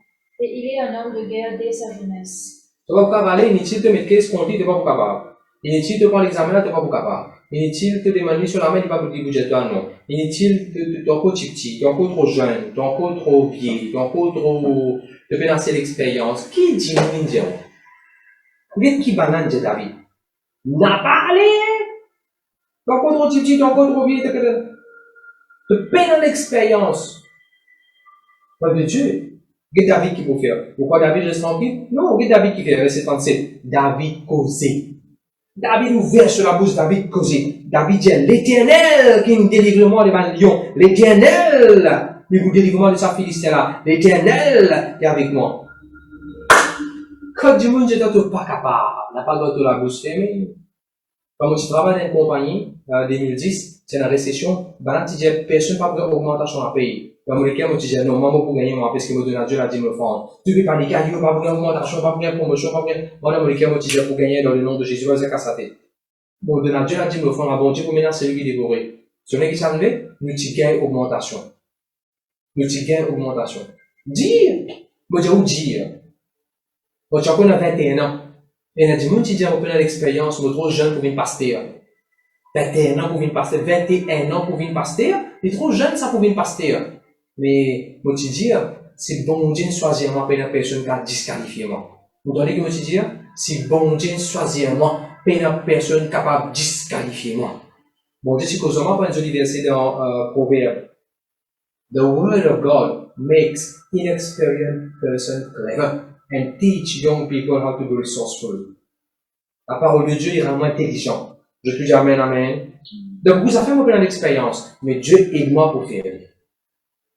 Speaker 2: et il est un homme de guerre dès sa jeunesse.
Speaker 3: Tu vas pas aller, inutile de mettre qu'est-ce qu'on dit, tu vas pas capable. Inutile de prendre l'examen là, tu vas pas capable. Inutile de demander sur la main, tu vas pas bouger toi, non. Inutile de t'es encore petit, t'es encore trop jeune, t'es encore trop vieux, t'es encore trop, de financer l'expérience. Qui dit mon indien? Combien qui banane de David? N'a pas allé! T'es encore trop petit, t'es encore trop vieux, t'es peine l'expérience. Pas de Dieu. Qu'est-ce David qui peut faire? Pourquoi David reste tranquille? Non, qu'est David qui fait? Verset 37. David causait. David ouvert sur la bouche, David causait. David dit, l'Éternel qui nous délivre moi devant le lion. L'Éternel, il vous délivre moi de sa Philistin là. L'Éternel est avec moi. Quand du monde, je n'étais pas capable. N'a pas de la bouche fermée. Quand je travaille dans une compagnie, en 2010, c'est une récession, personne n'a pas d'augmentation à payer. Dans mon cas, je dis non, maman, pour gagner, moi, parce que me donne Dieu, la dit me fond. Tu peux paniquer, Dieu, pas pour augmentation, pas pour promotion, pas pour moi, dans mon cas, je dis pour gagner dans le nom de Jésus, vas-y, casse la tête. Bon, donne Dieu, la dit me fond, la bon Dieu, pour maintenant, c'est lui qui dévore. Ce n'est qui s'arrive, nous t'y gagnons augmentation. Nous t'y gagnons augmentation. Dire, moi, je dis où dire. Moi, tu as connu 21 ans. Et il y a des gens qui disent, on peut l'expérience, on est trop jeune pour une pasteur. 21 ans pour venir pasteur, 21 ans pour venir pasteur, il est trop jeune ça pour venir pasteur. Mais, moi, tu dis, c'est bon Dieu choisir moi pour une personne qui a disqualifié moi. Vous entendez que moi, tu dis, c'est bon Dieu choisir moi pour une personne capable de disqualifier moi. Bon Dieu, c'est cause moi, pour un joli verset dans Proverbe. The word of God makes inexperienced person clever and teach young people how to be resourceful. La parole de Dieu est vraiment intelligent. Je te dis amen, amen. Donc, vous avez fait mon l'expérience, mais Dieu aide-moi pour faire.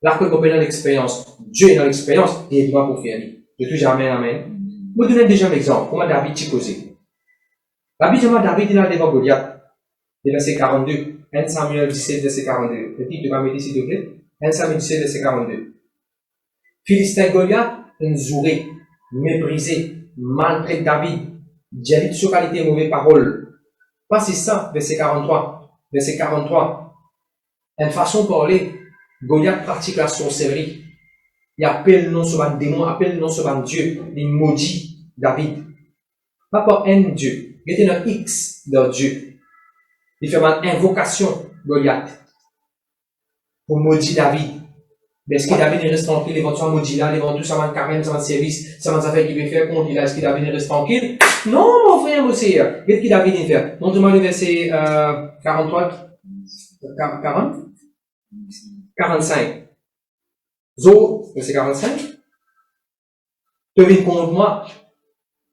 Speaker 3: Là, que vous avez dans l'expérience, Dieu est dans l'expérience, et aide-moi pour faire. Je te dis amen, amen. Je vous donne déjà un exemple. Comment David s'y causé. David, il a devant Goliath, verset 42. 1 Samuel 17, verset 42. Le titre de ma méditer, s'il te plaît. 1 Samuel 17, verset 42. Philistin Goliath, un zouré, méprisé, maltraite David, dialyte sur qualité mauvaise parole. Pas c'est ça, verset 43. Verset 43. Une façon de parler, Goliath pratique la sorcellerie. Il appelle non sur un démon, appelle non sur un Dieu. Il maudit David. Pas pour un Dieu. Il était un X de Dieu. Il fait une invocation, Goliath, pour maudire David. Mais est-ce que David est resté tranquille, il va tout maudit là, il va tout ça va carême, ça va service, ça va affaires qu'il veut faire contre il est-ce que David est resté tranquille? Non, mon frère, mon seigneur. Qu'est-ce que David est fait? Montre-moi le verset 43, 40, 45. Zo, verset 45. Tu viens contre moi,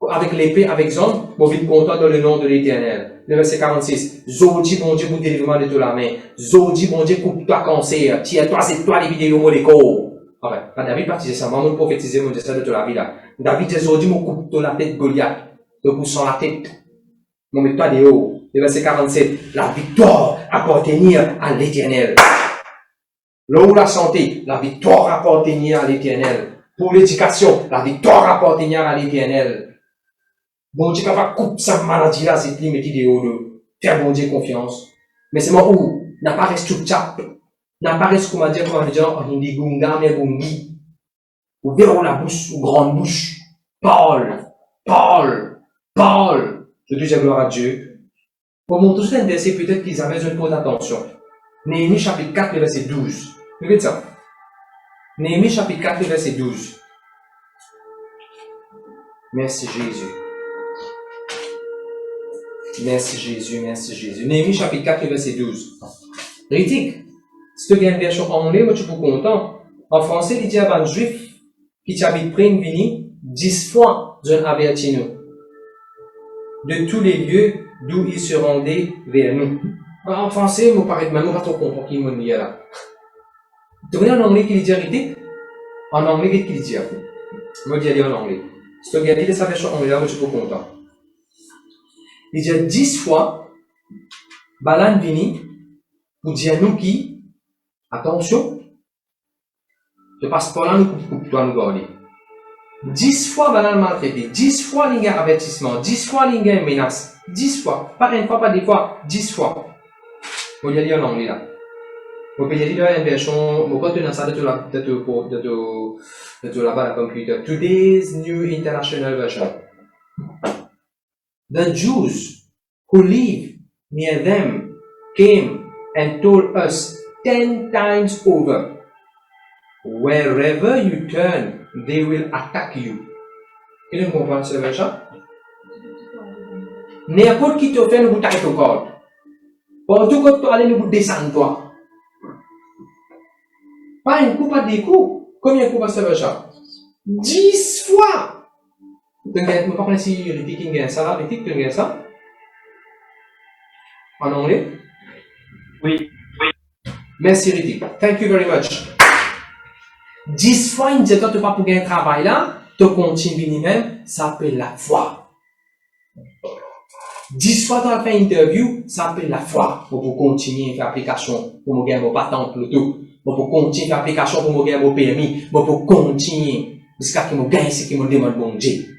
Speaker 3: avec l'épée, avec zone, mon vite contre dans le nom de l'Éternel. Le verset 46. Zo dit, bon Dieu, pour délivrement de toute la main. Zo dit, bon Dieu, coupe-toi cancer. Tiens-toi, c'est toi les vidéos, mon écho. Enfin, David partisait ça. Moi, mon prophétisé, mon Dieu, ça de toute la vie là. David dit, Zo dit, mon coupe-toi la tête Goliath. De poussant la tête. Mon mets-toi des hauts. Le verset 47. La victoire appartenir à l'Éternel. Là où la santé, la victoire appartenir à l'Éternel. Pour l'éducation, la victoire appartenir à l'Éternel. Bon Dieu, capable de couper cette maladie là, c'est lui mettre des hauts de faire bon Dieu confiance. Mais c'est moi où, n'a pas resté tout chap, n'a pas resté, comment dire, en hindi, gunga, mais gungi. Ou verrou la bouche, ou grande bouche. Paul. Je te dis gloire à Dieu. Pour montrer un verset, peut-être qu'ils avaient besoin de prendre attention. Néhémie chapitre 4, le verset 12. Regardez ça. Néhémie chapitre 4, le verset 12. Merci Jésus. Merci Jésus, merci Jésus. Néhémie chapitre 4, verset 12. Critique. Si tu as une version en anglais, moi tu es content. En français, il dit à un juif qui t'habite près de Vini, 10 fois d'un avertino. De tous les lieux d'où il se rendait vers nous. En français, moi paraît même pas trop content qu'il me dit là. Tu connais en anglais qu'il dit critique? En anglais, qu'est-ce qu'il dit? Moi, je dis en anglais. Si tu regardes sa version en anglais, moi tu es content. Il dit 10 fois, Balan vini, pour dire nous qui, attention, je passe pas là, nous coupe toi nous garder. 10 fois, Balan maltraité, 10 fois, il y a avertissement, 10 fois, il y a menace, 10 fois, pas une fois, pas des fois, 10 fois. Vous allez lire en anglais là. Vous pouvez lire une version, vous pouvez tenir ça de là-bas, la computer. Today's New International Version. The Jews who live near them came and told us 10 times over, wherever you turn, they will attack you. Vous comprenez ce verset? N'importe qui te fait, nous vous taille ton corps. Partout que tu allais, nous vous descendre toi. Pas un coup, pas des coups. Combien de coups à ce verset? 10 fois! Je ne sais pas si Ritik a ça là. Ritik, tu as ça? En anglais?
Speaker 4: Oui.
Speaker 3: Merci Ritik. Thank you very much. 10 fois, il me dit, toi, tu n'as pas pour gagner un travail là, tu continues même, ça s'appelle la foi. 10 fois, tu as fait une interview, ça s'appelle la foi. Pour continuer à faire application, pour me gagner mon patente, le tout. Pour continuer à faire application, pour me gagner mon permis. Pour continuer, jusqu'à ce que je gagne ce que me demande mon Dieu.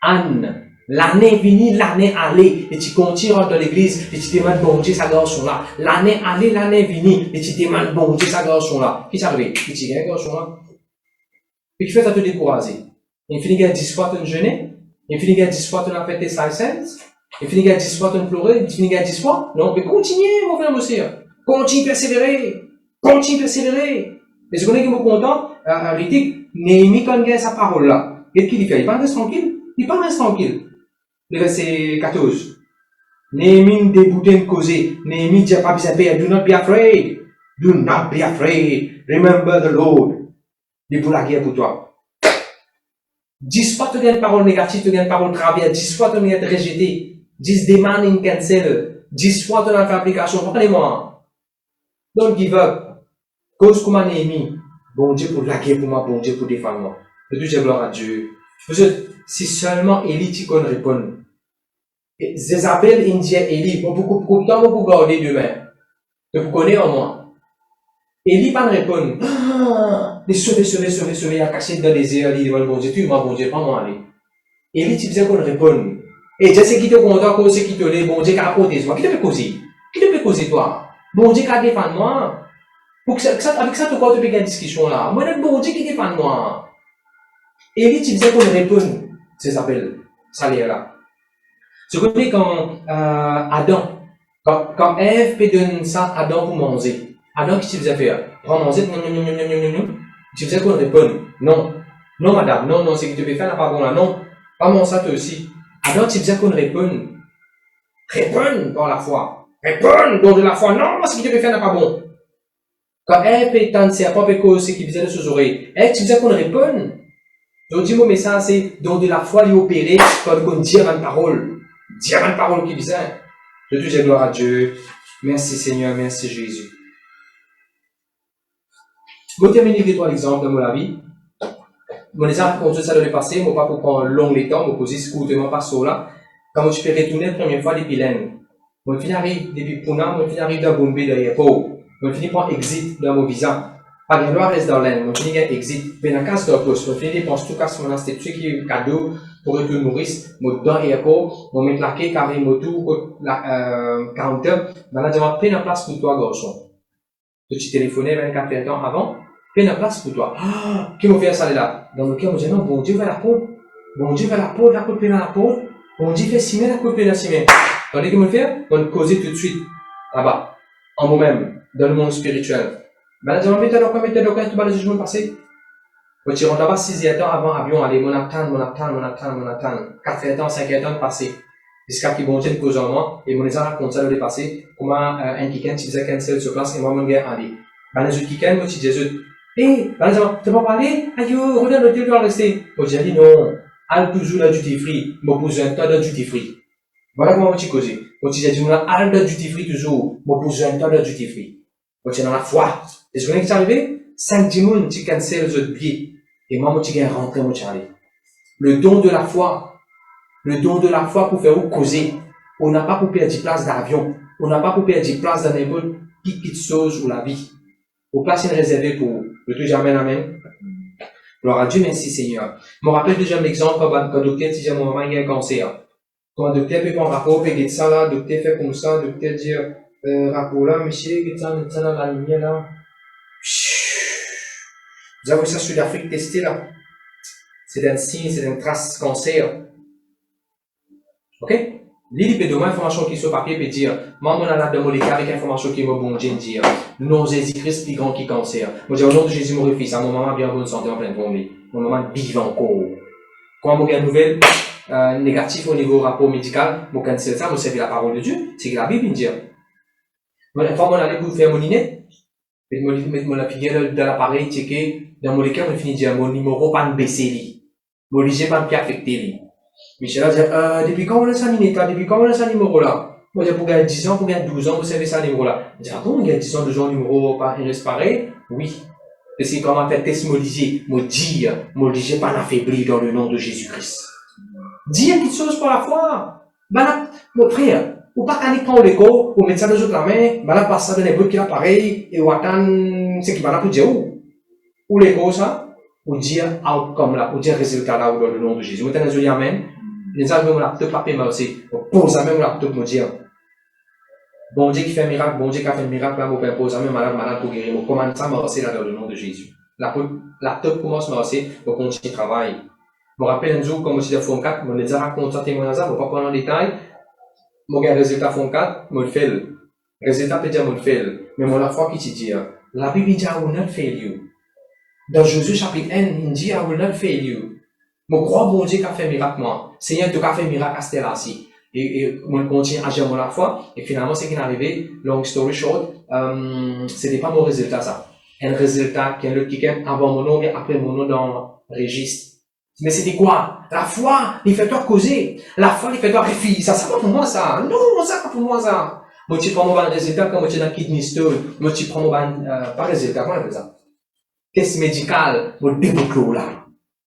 Speaker 3: Anne, l'année venue, l'année allée, et tu continues dans l'église, et tu demandes bon Dieu, sa garçon là. L'année allée, l'année venue, et tu demandes bon Dieu, sa garçon là. Qui s'arrive? Et tu gagnes garçon là. Puis tu fais ça te décourager. Il finit à 10 fois ton jeûne, il finit à 10 fois ton fait tes licences, Il finit à 10 fois de pleurer, il finit à 10 fois. Non, mais continuez, mon frère, monsieur. Continue persévérer. Continue persévérer. Et ce qu'on est content, Ritik, Néhémie, quand il a sa parole là, qu'est-ce qu'il fait? Il parle reste tranquille. Il parle reste tranquille. Le verset 14. Néhémie débouté de causer. Néhémie dit pas besoin de do not be afraid. Do not be afraid. Remember the Lord. Il est pour la guerre pour toi. 10 fois tu as une parole négative, tu as une parole travers, 10 fois tu as été rejeté, 10 demandes in cancel, 10 fois tu as fait application, comprenez-moi. Don't give up. Cause comme un ennemi. Bon Dieu pour la guerre pour moi, bon Dieu pour défendre moi. Et tout, j'ai gloire à Dieu. Parce que si seulement Élie t'y connaît répondre. Zézabel, Indien, Élie, bon, beaucoup de temps, vous garder demain. De vous connaître en moi. Élie pas répondre. Les sauver, il a caché dans les airs, il dit, bon Dieu, tu m'as bon Dieu, pas moi, allez. Élie, tu disais qu'on réponde. Et je sais qui te content, qu'on sait qui te l'est, bon Dieu, qui a apporté toi. Qui te fait causer? Qui te fait causer, toi? Bon Dieu, qui a défendu moi? Pour que ça, avec ça, tu peux faire une discussion là. Moi, le bon Dieu qui défend moi. Élie, tu disais qu'on réponde. Ça s'appelle, ça l'est là. Ce qu'on dit quand, Adam, quand Ève peut donner ça à Adam pour manger. Adam, qu'est-ce qu'il faisait faire? Prends manger, non. Tu faisais qu'on réponde. Non. Non, madame, non, c'est que tu peux faire, pas bon là, non. Pas mon ça, toi aussi. Adam, tu faisais qu'on réponde. Réponde dans la foi. Réponde dans de la foi. Non, ce que tu peux faire, n'est pas bon. Quand Ève est tendre ses propres causes, c'est qu'il faisait de ses oreilles. Ève, tu faisais qu'on réponde. Donc, dis-moi, mais ça, c'est dans de la foi, lui opérer, quand on dit une parole. Dire une parole qui vient. Je te dis gloire à Dieu. Merci Seigneur, merci Jésus. Je vais terminer avec toi l'exemple de mon vie. Mon exemple, quand ça devait passer, moi pas pour prendre long les temps, me poser courtement pas sur là. Quand je peux retourner la première fois depuis l'Inde. Moi, je arrive depuis Pune, moi, je arrive dans Bombay, dans l'aéroport. Moi, je prends exit dans mon visa. Pas de loi reste dans l'Inde. Moi, je exit. Mais dans le cas de poste, moi, je dépense tout cas sur mon institut qui est cadeau pour retour Maurice. Moi, dans l'aéroport, moi, mettre la quai, carré, moto, counter. Maintenant, je vais prendre la place pour toi, garçon. Tu téléphonais 24 heures avant. Fais une place pour toi. Ah, qui m'a fait ça là? Dans le cœur, je dis non, bon Dieu va la peau. Bon Dieu va la peau, la peau pleine la peau. Bon Dieu fait cimer, la peau pleine la cimer. Tandis qu'il me fait, on va causer tout de suite, là-bas, en vous-même, dans le monde spirituel. Ben là, je vais mettre dans tout bas le jugement passé. Quand tu rentres là-bas, 6 heures avant avion, allez, mon attendre. 4 heures, 5 heures passé. Jusqu'à ce que bon Dieu cause en moi, et mon les a raconté ça de passé, comment un week-end, tu faisais cancel sur place, et moi, mon gars, allez. Ben, les autres week-ends, moi, tu disais, par exemple, tu vas parler, aïe, regarde le tu dois rester. Moi, j'ai dit non, al toujours la duty free, moi, pose un tas de duty free. Voilà comment tu causes. Moi, tu dis, al de duty free toujours, moi, pose un tas de duty free. Moi, tu es dans la foi. Et ce qu'on est arrivé, 5 dimanches, tu cancels les autres billets. Et moi, tu es rentré, moi, tu arrives. Le don de la foi pour faire ou causer. On n'a pas pour perdre place d'avion. On n'a pas pour perdre place dans n'importe petite chose ou la vie. Au place est réservé pour le tout jamais amen. Gloire à Dieu, merci Seigneur. Je me rappelle déjà l'exemple quand le docteur dit à mon maman il y a un cancer. Quand le docteur peut prendre un rapport, peut dire ça là, le docteur fait comme ça, le docteur dit rapport là, monsieur, il ça dans la lumière là. Vous avez ça sur l'Afrique testé là. C'est un signe, c'est une trace cancer. Ok? L'île peut donner information qui sur papier peut dire, moi, mon alerte de molécule avec information qui est bon Dieu dire, non, Jésus-Christ plus grand qui cancer. Moi, je dis, au nom de Jésus, mon fils, à mon maman bien bonne santé en pleine forme. Mon maman vive encore. Quand on a une nouvelle, négative au niveau rapport médical, mon cancer, ça, moi, c'est la parole de Dieu. C'est que la Bible me dit. Moi, une fois, on allait pour faire mon inné, mettre mon figure dans l'appareil, checker, dans mon molécule, on finit de dire, mon numéro pas de baisser, mon léger pas de affecter. Michel a dit, depuis quand on a ça depuis quand on a ça numéro là? Moi, j'ai pour gagner 10 ans, pour gagner 12 ans, vous savez ça numéro là. Je dis, ah bon, il y a 10 ans, 12 ans, numéro pas pareil? Oui. Parce que comment faire test moligier, me dire, moligier pas l'affaiblir dans le nom de Jésus-Christ. Dis une petite chose pour la foi. Ben là, mon frère, ou pas aller prendre l'écho, ou mettre ça dans la main, ben là, passe ça dans les bouts qui l'appareil, et ou attendre ce qui va là pour dire où. Ou l'écho ça, ou dire outcome là, ou dire résultat là, dans le nom de Jésus. Maintenant, je dis amen. Les gens même laptop papier mais aussi pose même laptop me dire bon Dieu qui fait un miracle bon Dieu qui a fait un miracle là mon père pose même malade pour guérir mon comment ça m'a là dans le nom de Jésus laptop commence à aussi pour continuer travail je me rappelle un jour comme je disais Phone 4 on les a raconté ça témoignage ça on va pas prendre en détail
Speaker 1: Moi, un résultat font 4, moi, le fais. Résultat peut dire, moi, le fais. Mais moi, la foi qui te dit, la Bible dit, I will not fail you. Dans Jésus chapitre 1, il dit, I will not fail you. Moi, crois, bon Dieu, qui a fait miracle, moi. Seigneur, tu as fait miracle à cette là-ci. Et moi, je continue à agir la foi. Et finalement, c'est qui est arrivé, long story short, c'était pas mon résultat, ça. Un résultat qui est le qui est avant mon nom et après mon nom dans le registre. Mais c'était quoi? La foi, il fait toi causer. La foi, il fait toi réfléchir. Ça, c'est pas pour moi, ça. Non, ça, c'est pas pour moi, ça. Moi, tu prends mon résultat quand tu es dans le kidney stone. Moi, tu prends mon pas résultat, comment on appelle ça? Test médical, mon débouclot, là.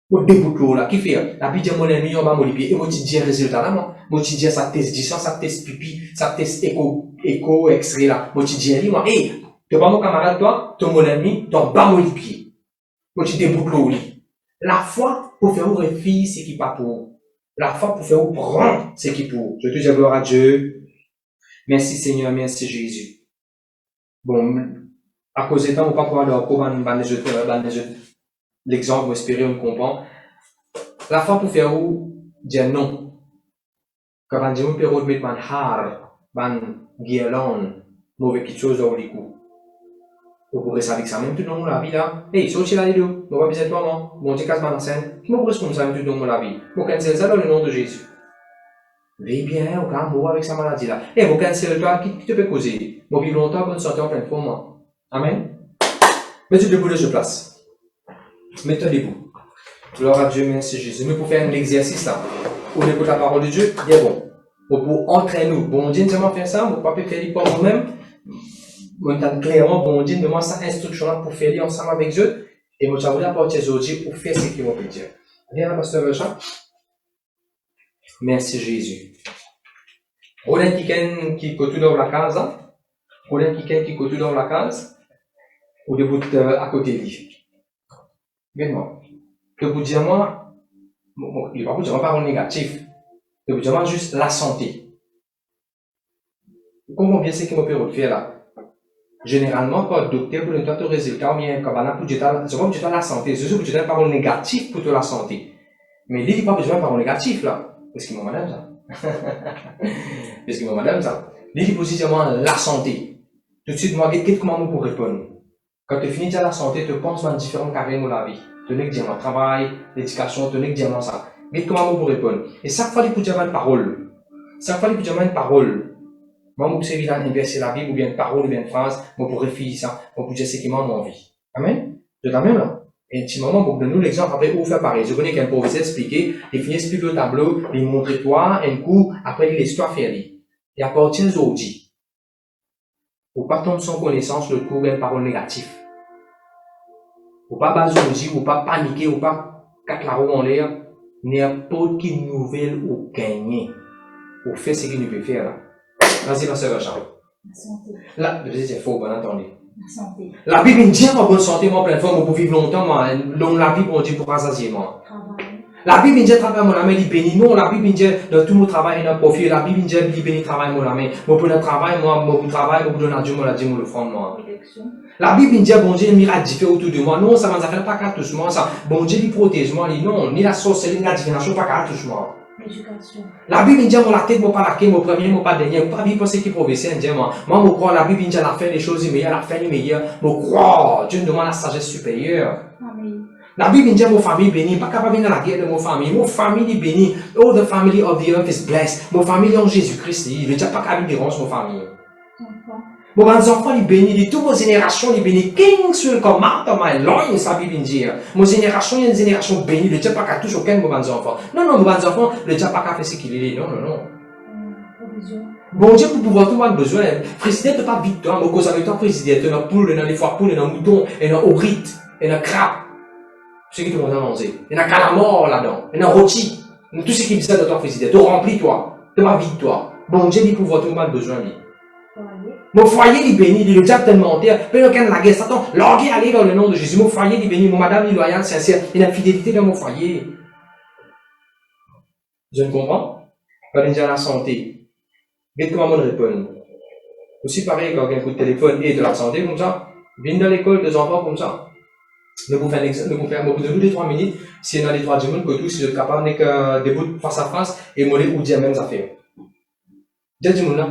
Speaker 1: Mon débouclot, là. Qui fait? La Bible dit, mon ami, on va modifier. Et moi, tu dis un résultat, là, moi. Moi, tu dis, ça teste 10 ans, ça teste pipi, ça teste écho, extrait, là. Moi, tu dis, moi, hey, tu pas mon camarade, toi, ton mon ami, ton bas mon pied. Moi, tu débouclot, là. La foi, pour faire ouvrir fille, c'est qui pas pour. La foi, pour faire ouvrir, c'est qui pour. Je te dis gloire à Dieu. Merci Seigneur, merci Jésus. Bon, à cause de temps, on va pas pouvoir leur prendre l'exemple, espérer, on comprend. La foi, pour faire dire non. Quand on dit, on peut remettre un har, un guirlande, mauvais quelque chose dans les coups. Vous pourrez savoir que ça même tout dans la vie là. Hey, c'est aussi là les deux. On va besoin de toi, non? Mon Dieu, casse-moi la scène. Qui m'ouvre comme ça même tout dans la vie? Vous cancellez ça dans le nom de Jésus. Veille bien, au cas où avec sa maladie là. Hey, vous cancellez toi, qui te peut causer? Moi, vivre longtemps, bonne santé en pleine forme. Amen. Mettez debout de ce place. Mettez debout. Gloire à Dieu, merci Jésus. Nous, pour faire un exercice là, on écoute la parole de Dieu, bien bon. Pour entraîner nous. Bon, Dieu, nous allons faire ça, on ne peut pas faire pour nous-mêmes. On a clairement bon Dieu, demande sa instruction là pour faire ensemble avec Dieu. Et moi, j'avoue à partir d'aujourd'hui pour faire ce qu'il va dire. Viens là, pasteur Jean. Merci Jésus. On a quelqu'un qui côté dans la case, hein? On a quelqu'un qui côté dans la case, ou de bout à côté de lui. Viens-moi. Que vous dire moi, il va pas vous dire parole négative. Que vous dire moi juste la santé. Comment bien c'est qu'il m'a peut faire là? Généralement, quand le docteur pour le temps de résultat, ou bien quand on a pour dire la santé, c'est sûr que tu donnes parole négative pour la santé. Mais il dit pas besoin de parole négative là. Parce qu'il m'a madame ça. Parce qu'il m'a madame ça. Il dit positivement la santé. Tout de suite, moi, qu'est-ce que maman pour répondre? Quand tu finis déjà la santé, tu penses à différents carrières de la vie. Tu n'as que dire le travail, l'éducation, tu n'as que dire ça. Qu'est-ce que maman pour répondre? Et chaque fois, il peut dire une parole. Chaque fois, il peut dire une parole. Moi, je suis évident d'inverser la Bible, ou bien une parole, ou bien une phrase, moi, pour réfléchir ça, moi, pour dire ce qui m'a envie. Amen? De la même, là. Et un petit moment, pour donner nous l'exemple, après, où faire pareil. Je connais qu'un professeur expliquer, il finit expliquer le tableau, il montre toi, un coup, après, l'histoire fait aller. Et à partir d'aujourd'hui, ou pas tomber sans connaissance, le coup, une parole négative. Ou pas baser aujourd'hui, ou pas paniquer, ou pas quatre la roue en l'air, n'importe quelle nouvelle ou gagner. Ou faire ce qu'il ne peut faire, là. Vas-y, pasteur Jean.
Speaker 2: La santé.
Speaker 1: Là, c'est faux, bon, attendez.
Speaker 2: La santé.
Speaker 1: La Bible me dit en bonne santé, moi, pleine forme, pour vivre longtemps, moi, donc la Bible, on dit pour rassasier, moi.
Speaker 2: Travail.
Speaker 1: La Bible me dit travail, mon ami, il bénit. Non, la Bible me dit dans tout mon travail, il y a un profit. La Bible me dit, il bénit travail, mon ami. Moi, pour le travail, moi, pour travail, moi, pour donner à Dieu, moi, la Dieu, moi, le front, moi.
Speaker 2: Protection.
Speaker 1: La Bible me dit, bon Dieu, le miracle fait autour de moi. Non, ça m'a fait pas qu'à toucher moi, ça. Bon Dieu, il protège moi, non, ni la sorcellerie, ni la divination, pas qu'à toucher moi.
Speaker 2: L'éducation.
Speaker 1: La Bible dit, la tête, moi pas la quai, mon premier, mon pas dernier, pas vivre penser qu'il professeur, dit, moi, je crois, la Bible dit, la fin des choses meilleures, la fin des meilleures, je crois, Dieu me demande la sagesse supérieure.
Speaker 2: Amen.
Speaker 1: La Bible dit, mon famille bénie, pas capable de la guerre de mon famille bénie, oh, the family of the earth is blessed, mon famille en Jésus-Christ, il n'est pas capable de déranger mon famille.
Speaker 2: Enfant.
Speaker 1: Mon enfants, ils bénissent, toutes vos générations, ils bénissent, King sur le command of my loins, ça Bible dit. Mon génération, il y a une génération bénie, le Dieu pas qu'à toucher aucun de mes enfants. Non, non, mes enfants, le Dieu pas qu'à faire ce qu'il est, non, non, non.
Speaker 2: Provision.
Speaker 1: Bon Dieu, pour pouvoir tout avoir besoin, président, tu pas victoire, mais cause avec toi, président, tu as poule, dans les foires poules, dans mouton, et dans orite, et dans crabe. C'est ce qui te monde manger. Il y a un calamar là-dedans, il y a un rôti. Tout ce qui vient de toi, président, tu remplis toi, tu ma victoire. Bon Dieu, il pouvoir tout avoir besoin, lui. Mon foyer, il bénit, il est déjà tellement terre. Peu aucun la guerre, Satan, larguez, allez dans le nom de Jésus. Mon foyer, il bénit, mon madame, il loyale, sincère, il a fidélité dans mon foyer. Je ne comprends pas. Déjà la santé. Vite comment me répondre. Aussi pareil, quand il y a un coup de téléphone et de la santé, comme ça. Viens dans l'école, des enfants, comme ça. Nous vous faire un exemple, nous vous faire, de nous les 3 minutes, si on a les 3 du monde, que tous, si vous êtes capable, n'est que des bouts face à face, et moi, ou dire même affaires. Dieu dit là.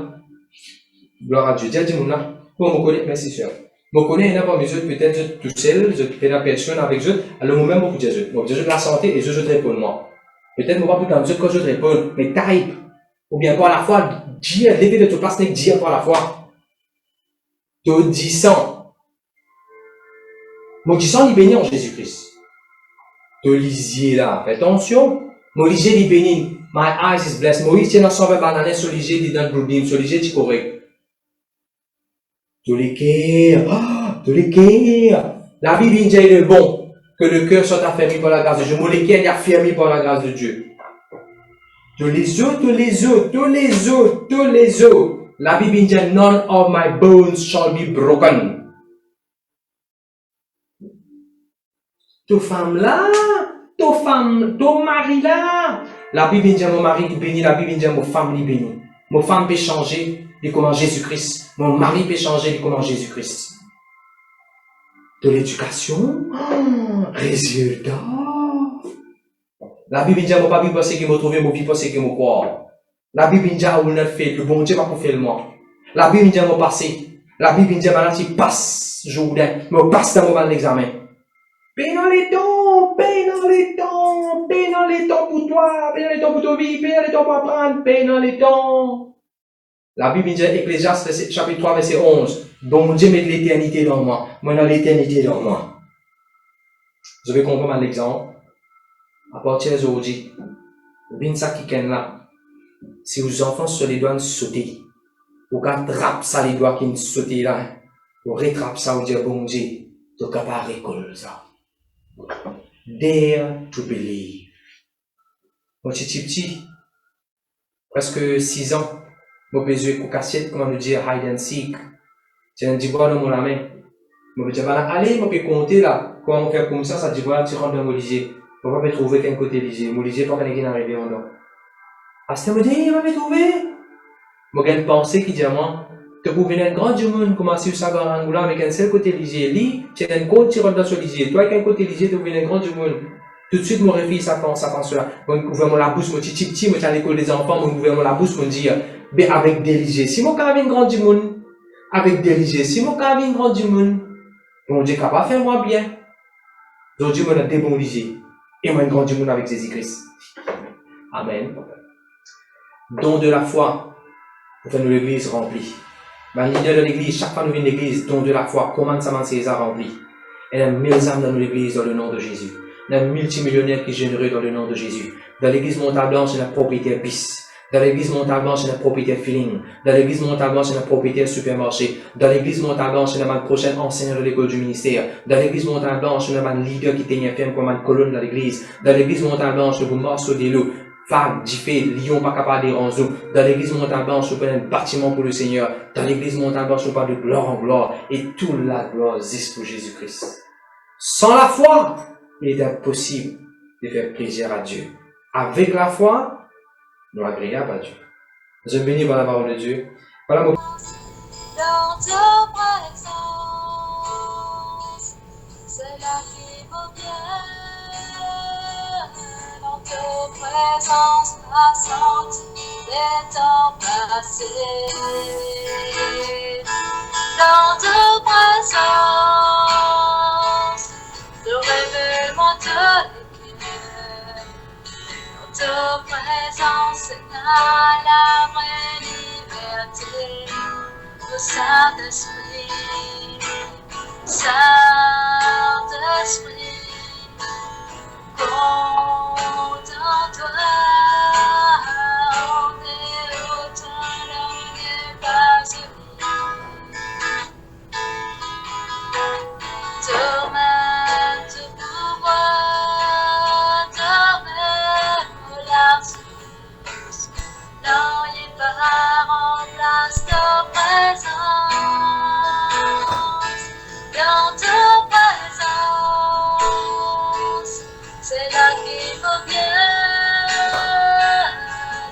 Speaker 1: Gloire à Dieu. Dieu dit là. Pour me connaître, merci sœur. Me connaître, il n'y a pas mesure, peut-être je tout seul, je fais la personne avec eux, alors moi-même, beaucoup de Dieu. Moi, Dieu de la santé et je réponds moi. Peut-être moi pas plus de quand je réponds, mais type. Ou bien pas à la fois, dire, lever de toute place, n'est dire pas à la fois. Te disant. Mon disant, il bénit en Jésus-Christ. Te lisier là, fais attention. Mon lisier, il bénit. My eyes is blessed. Moïse, tiens, dans son banane, sur lisier, il dans le broudin, sur lisier, tu correct. Tous les cœurs. La Bible dit qu'il est bon que le cœur soit affermi par la grâce de Dieu. Mon cœur est affermi par la grâce de Dieu. Tous les os. La Bible dit none of my bones shall be broken. Ta femme là, ton mari là. La Bible dit mon mari est béni, la Bible dit mon femme est bénie. Mon femme peut changer, il comment Jésus-Christ. Mon mari peut changer, il comment Jésus-Christ. De l'éducation, résultat. La Bible dit mon pas parce qu'il m'a trouvé, mon vie parce qu'il m'a croire. La Bible dit où on a fait, le bon Dieu va pour faire le moi. La Bible dit mon passé. La Bible dit maintenant tu passes, Jourdain, me passe dans mon examen. Paix dans les temps pour toi, paix dans les temps pour ta vie, paix dans les temps pour apprendre, paix dans les temps. La Bible dit, Ecclésiaste, chapitre 3, verset 11, bon Dieu met de l'éternité dans moi, moi dans l'éternité dans moi. Je vais comprendre l'exemple. À partir d'aujourd'hui, bien ça qui est là, si vos enfants sur les doigts sauter, vous rattrapez ça les doigts qui sautent là, vous rattrapez ça, vous dites, bon Dieu, tu n'as pas récolter ça. Dare to believe. Mon petit, presque 6 ans, mon besoin de cassette, comment nous dire hide and seek. J'ai un divoire dans mon main. Mon petit, allez, mon peut compter là. Comment on fait comme ça divoire, tu rentres dans mon lycée. On va me trouver qu'un côté lycée. Mon lycée, pas qu'on est arrivé en dedans. À ce moment-là, il va me trouver. Mon gars de pensée qui dit à moi, tu peux venir un grand du monde, commencer à savoir un angoula avec un seul côté lycée. Lui, tu as un compte, tu rentres dans ce lycée. Toi, avec un côté lycée, tu peux venir un grand du monde. Tout de suite, mon réveil, ça pense cela. Mon gouvernement la bouche, mon petit, moi, à l'école des enfants, mon gouvernement la bouche, mon dit, ben, avec des lycées. Si mon cas un grand du monde, avec des lycées, si mon cas un grand du monde, mon Dieu, capable de faire moi bien. Aujourd'hui, moi, des bons lycées. Et moi, un grand du monde avec Jésus-Christ. Amen. Don de la foi, pour faire l'église remplie. Ben, leader de l'église, chaque fois que nous venons de l'église, don de la foi, comment ça m'a César rempli. Il y a 1000 âmes dans l'église dans le nom de Jésus. Il y a un multimillionnaire qui est généreux dans le nom de Jésus. Dans l'église Montalblanche, il y a un propriétaire bis. Dans l'église Montalblanche, il y a un propriétaire feeling. Dans l'église Montalblanche, il y a un propriétaire supermarché. Dans l'église Montalblanche, il y a un prochain enseignant de l'école du ministère. Dans l'église Montalblanche, il y a un leader qui tient ferme comme une colonne dans l'église. Dans l'église Montalblanche, vous morceau des lots. Vague, diffé, lion pas capable de déranger. Dans l'église Montalblanche, je prends un bâtiment pour le Seigneur. Dans l'église Montalblanche, je parle de gloire en gloire. Et toute la gloire existe pour Jésus-Christ. Sans la foi, il est impossible de faire plaisir à Dieu. Avec la foi, nous agréable à Dieu. Je bénis par la parole de Dieu. Voilà mon...
Speaker 4: Dans ta présence, c'est là qui vaut bien. Dans ta présence, ma senti des temps passés. Dans ta présence, le réveillement de l'équilibre. Dans ta présence, c'est la vraie liberté. Le Saint-Esprit, Saint-Esprit, compte en toi, on est autant l'homme n'est pas uni. Demain, te pouvoir, demain, la source, non, il part en place de présence, dans ta présence, c'est là qu'il faut bien,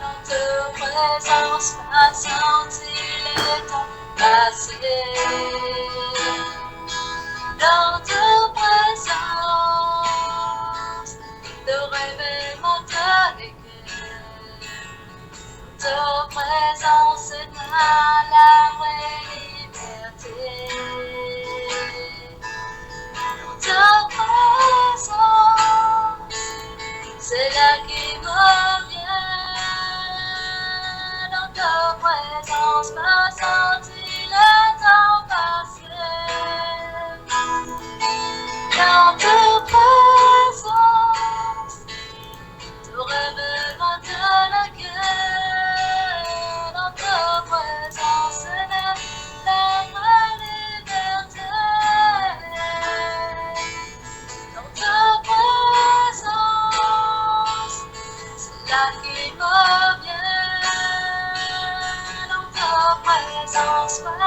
Speaker 4: dans ta présence, ma senti les temps passés, dans ta présence, le réveillement de l'éclair, ta présence. passe pas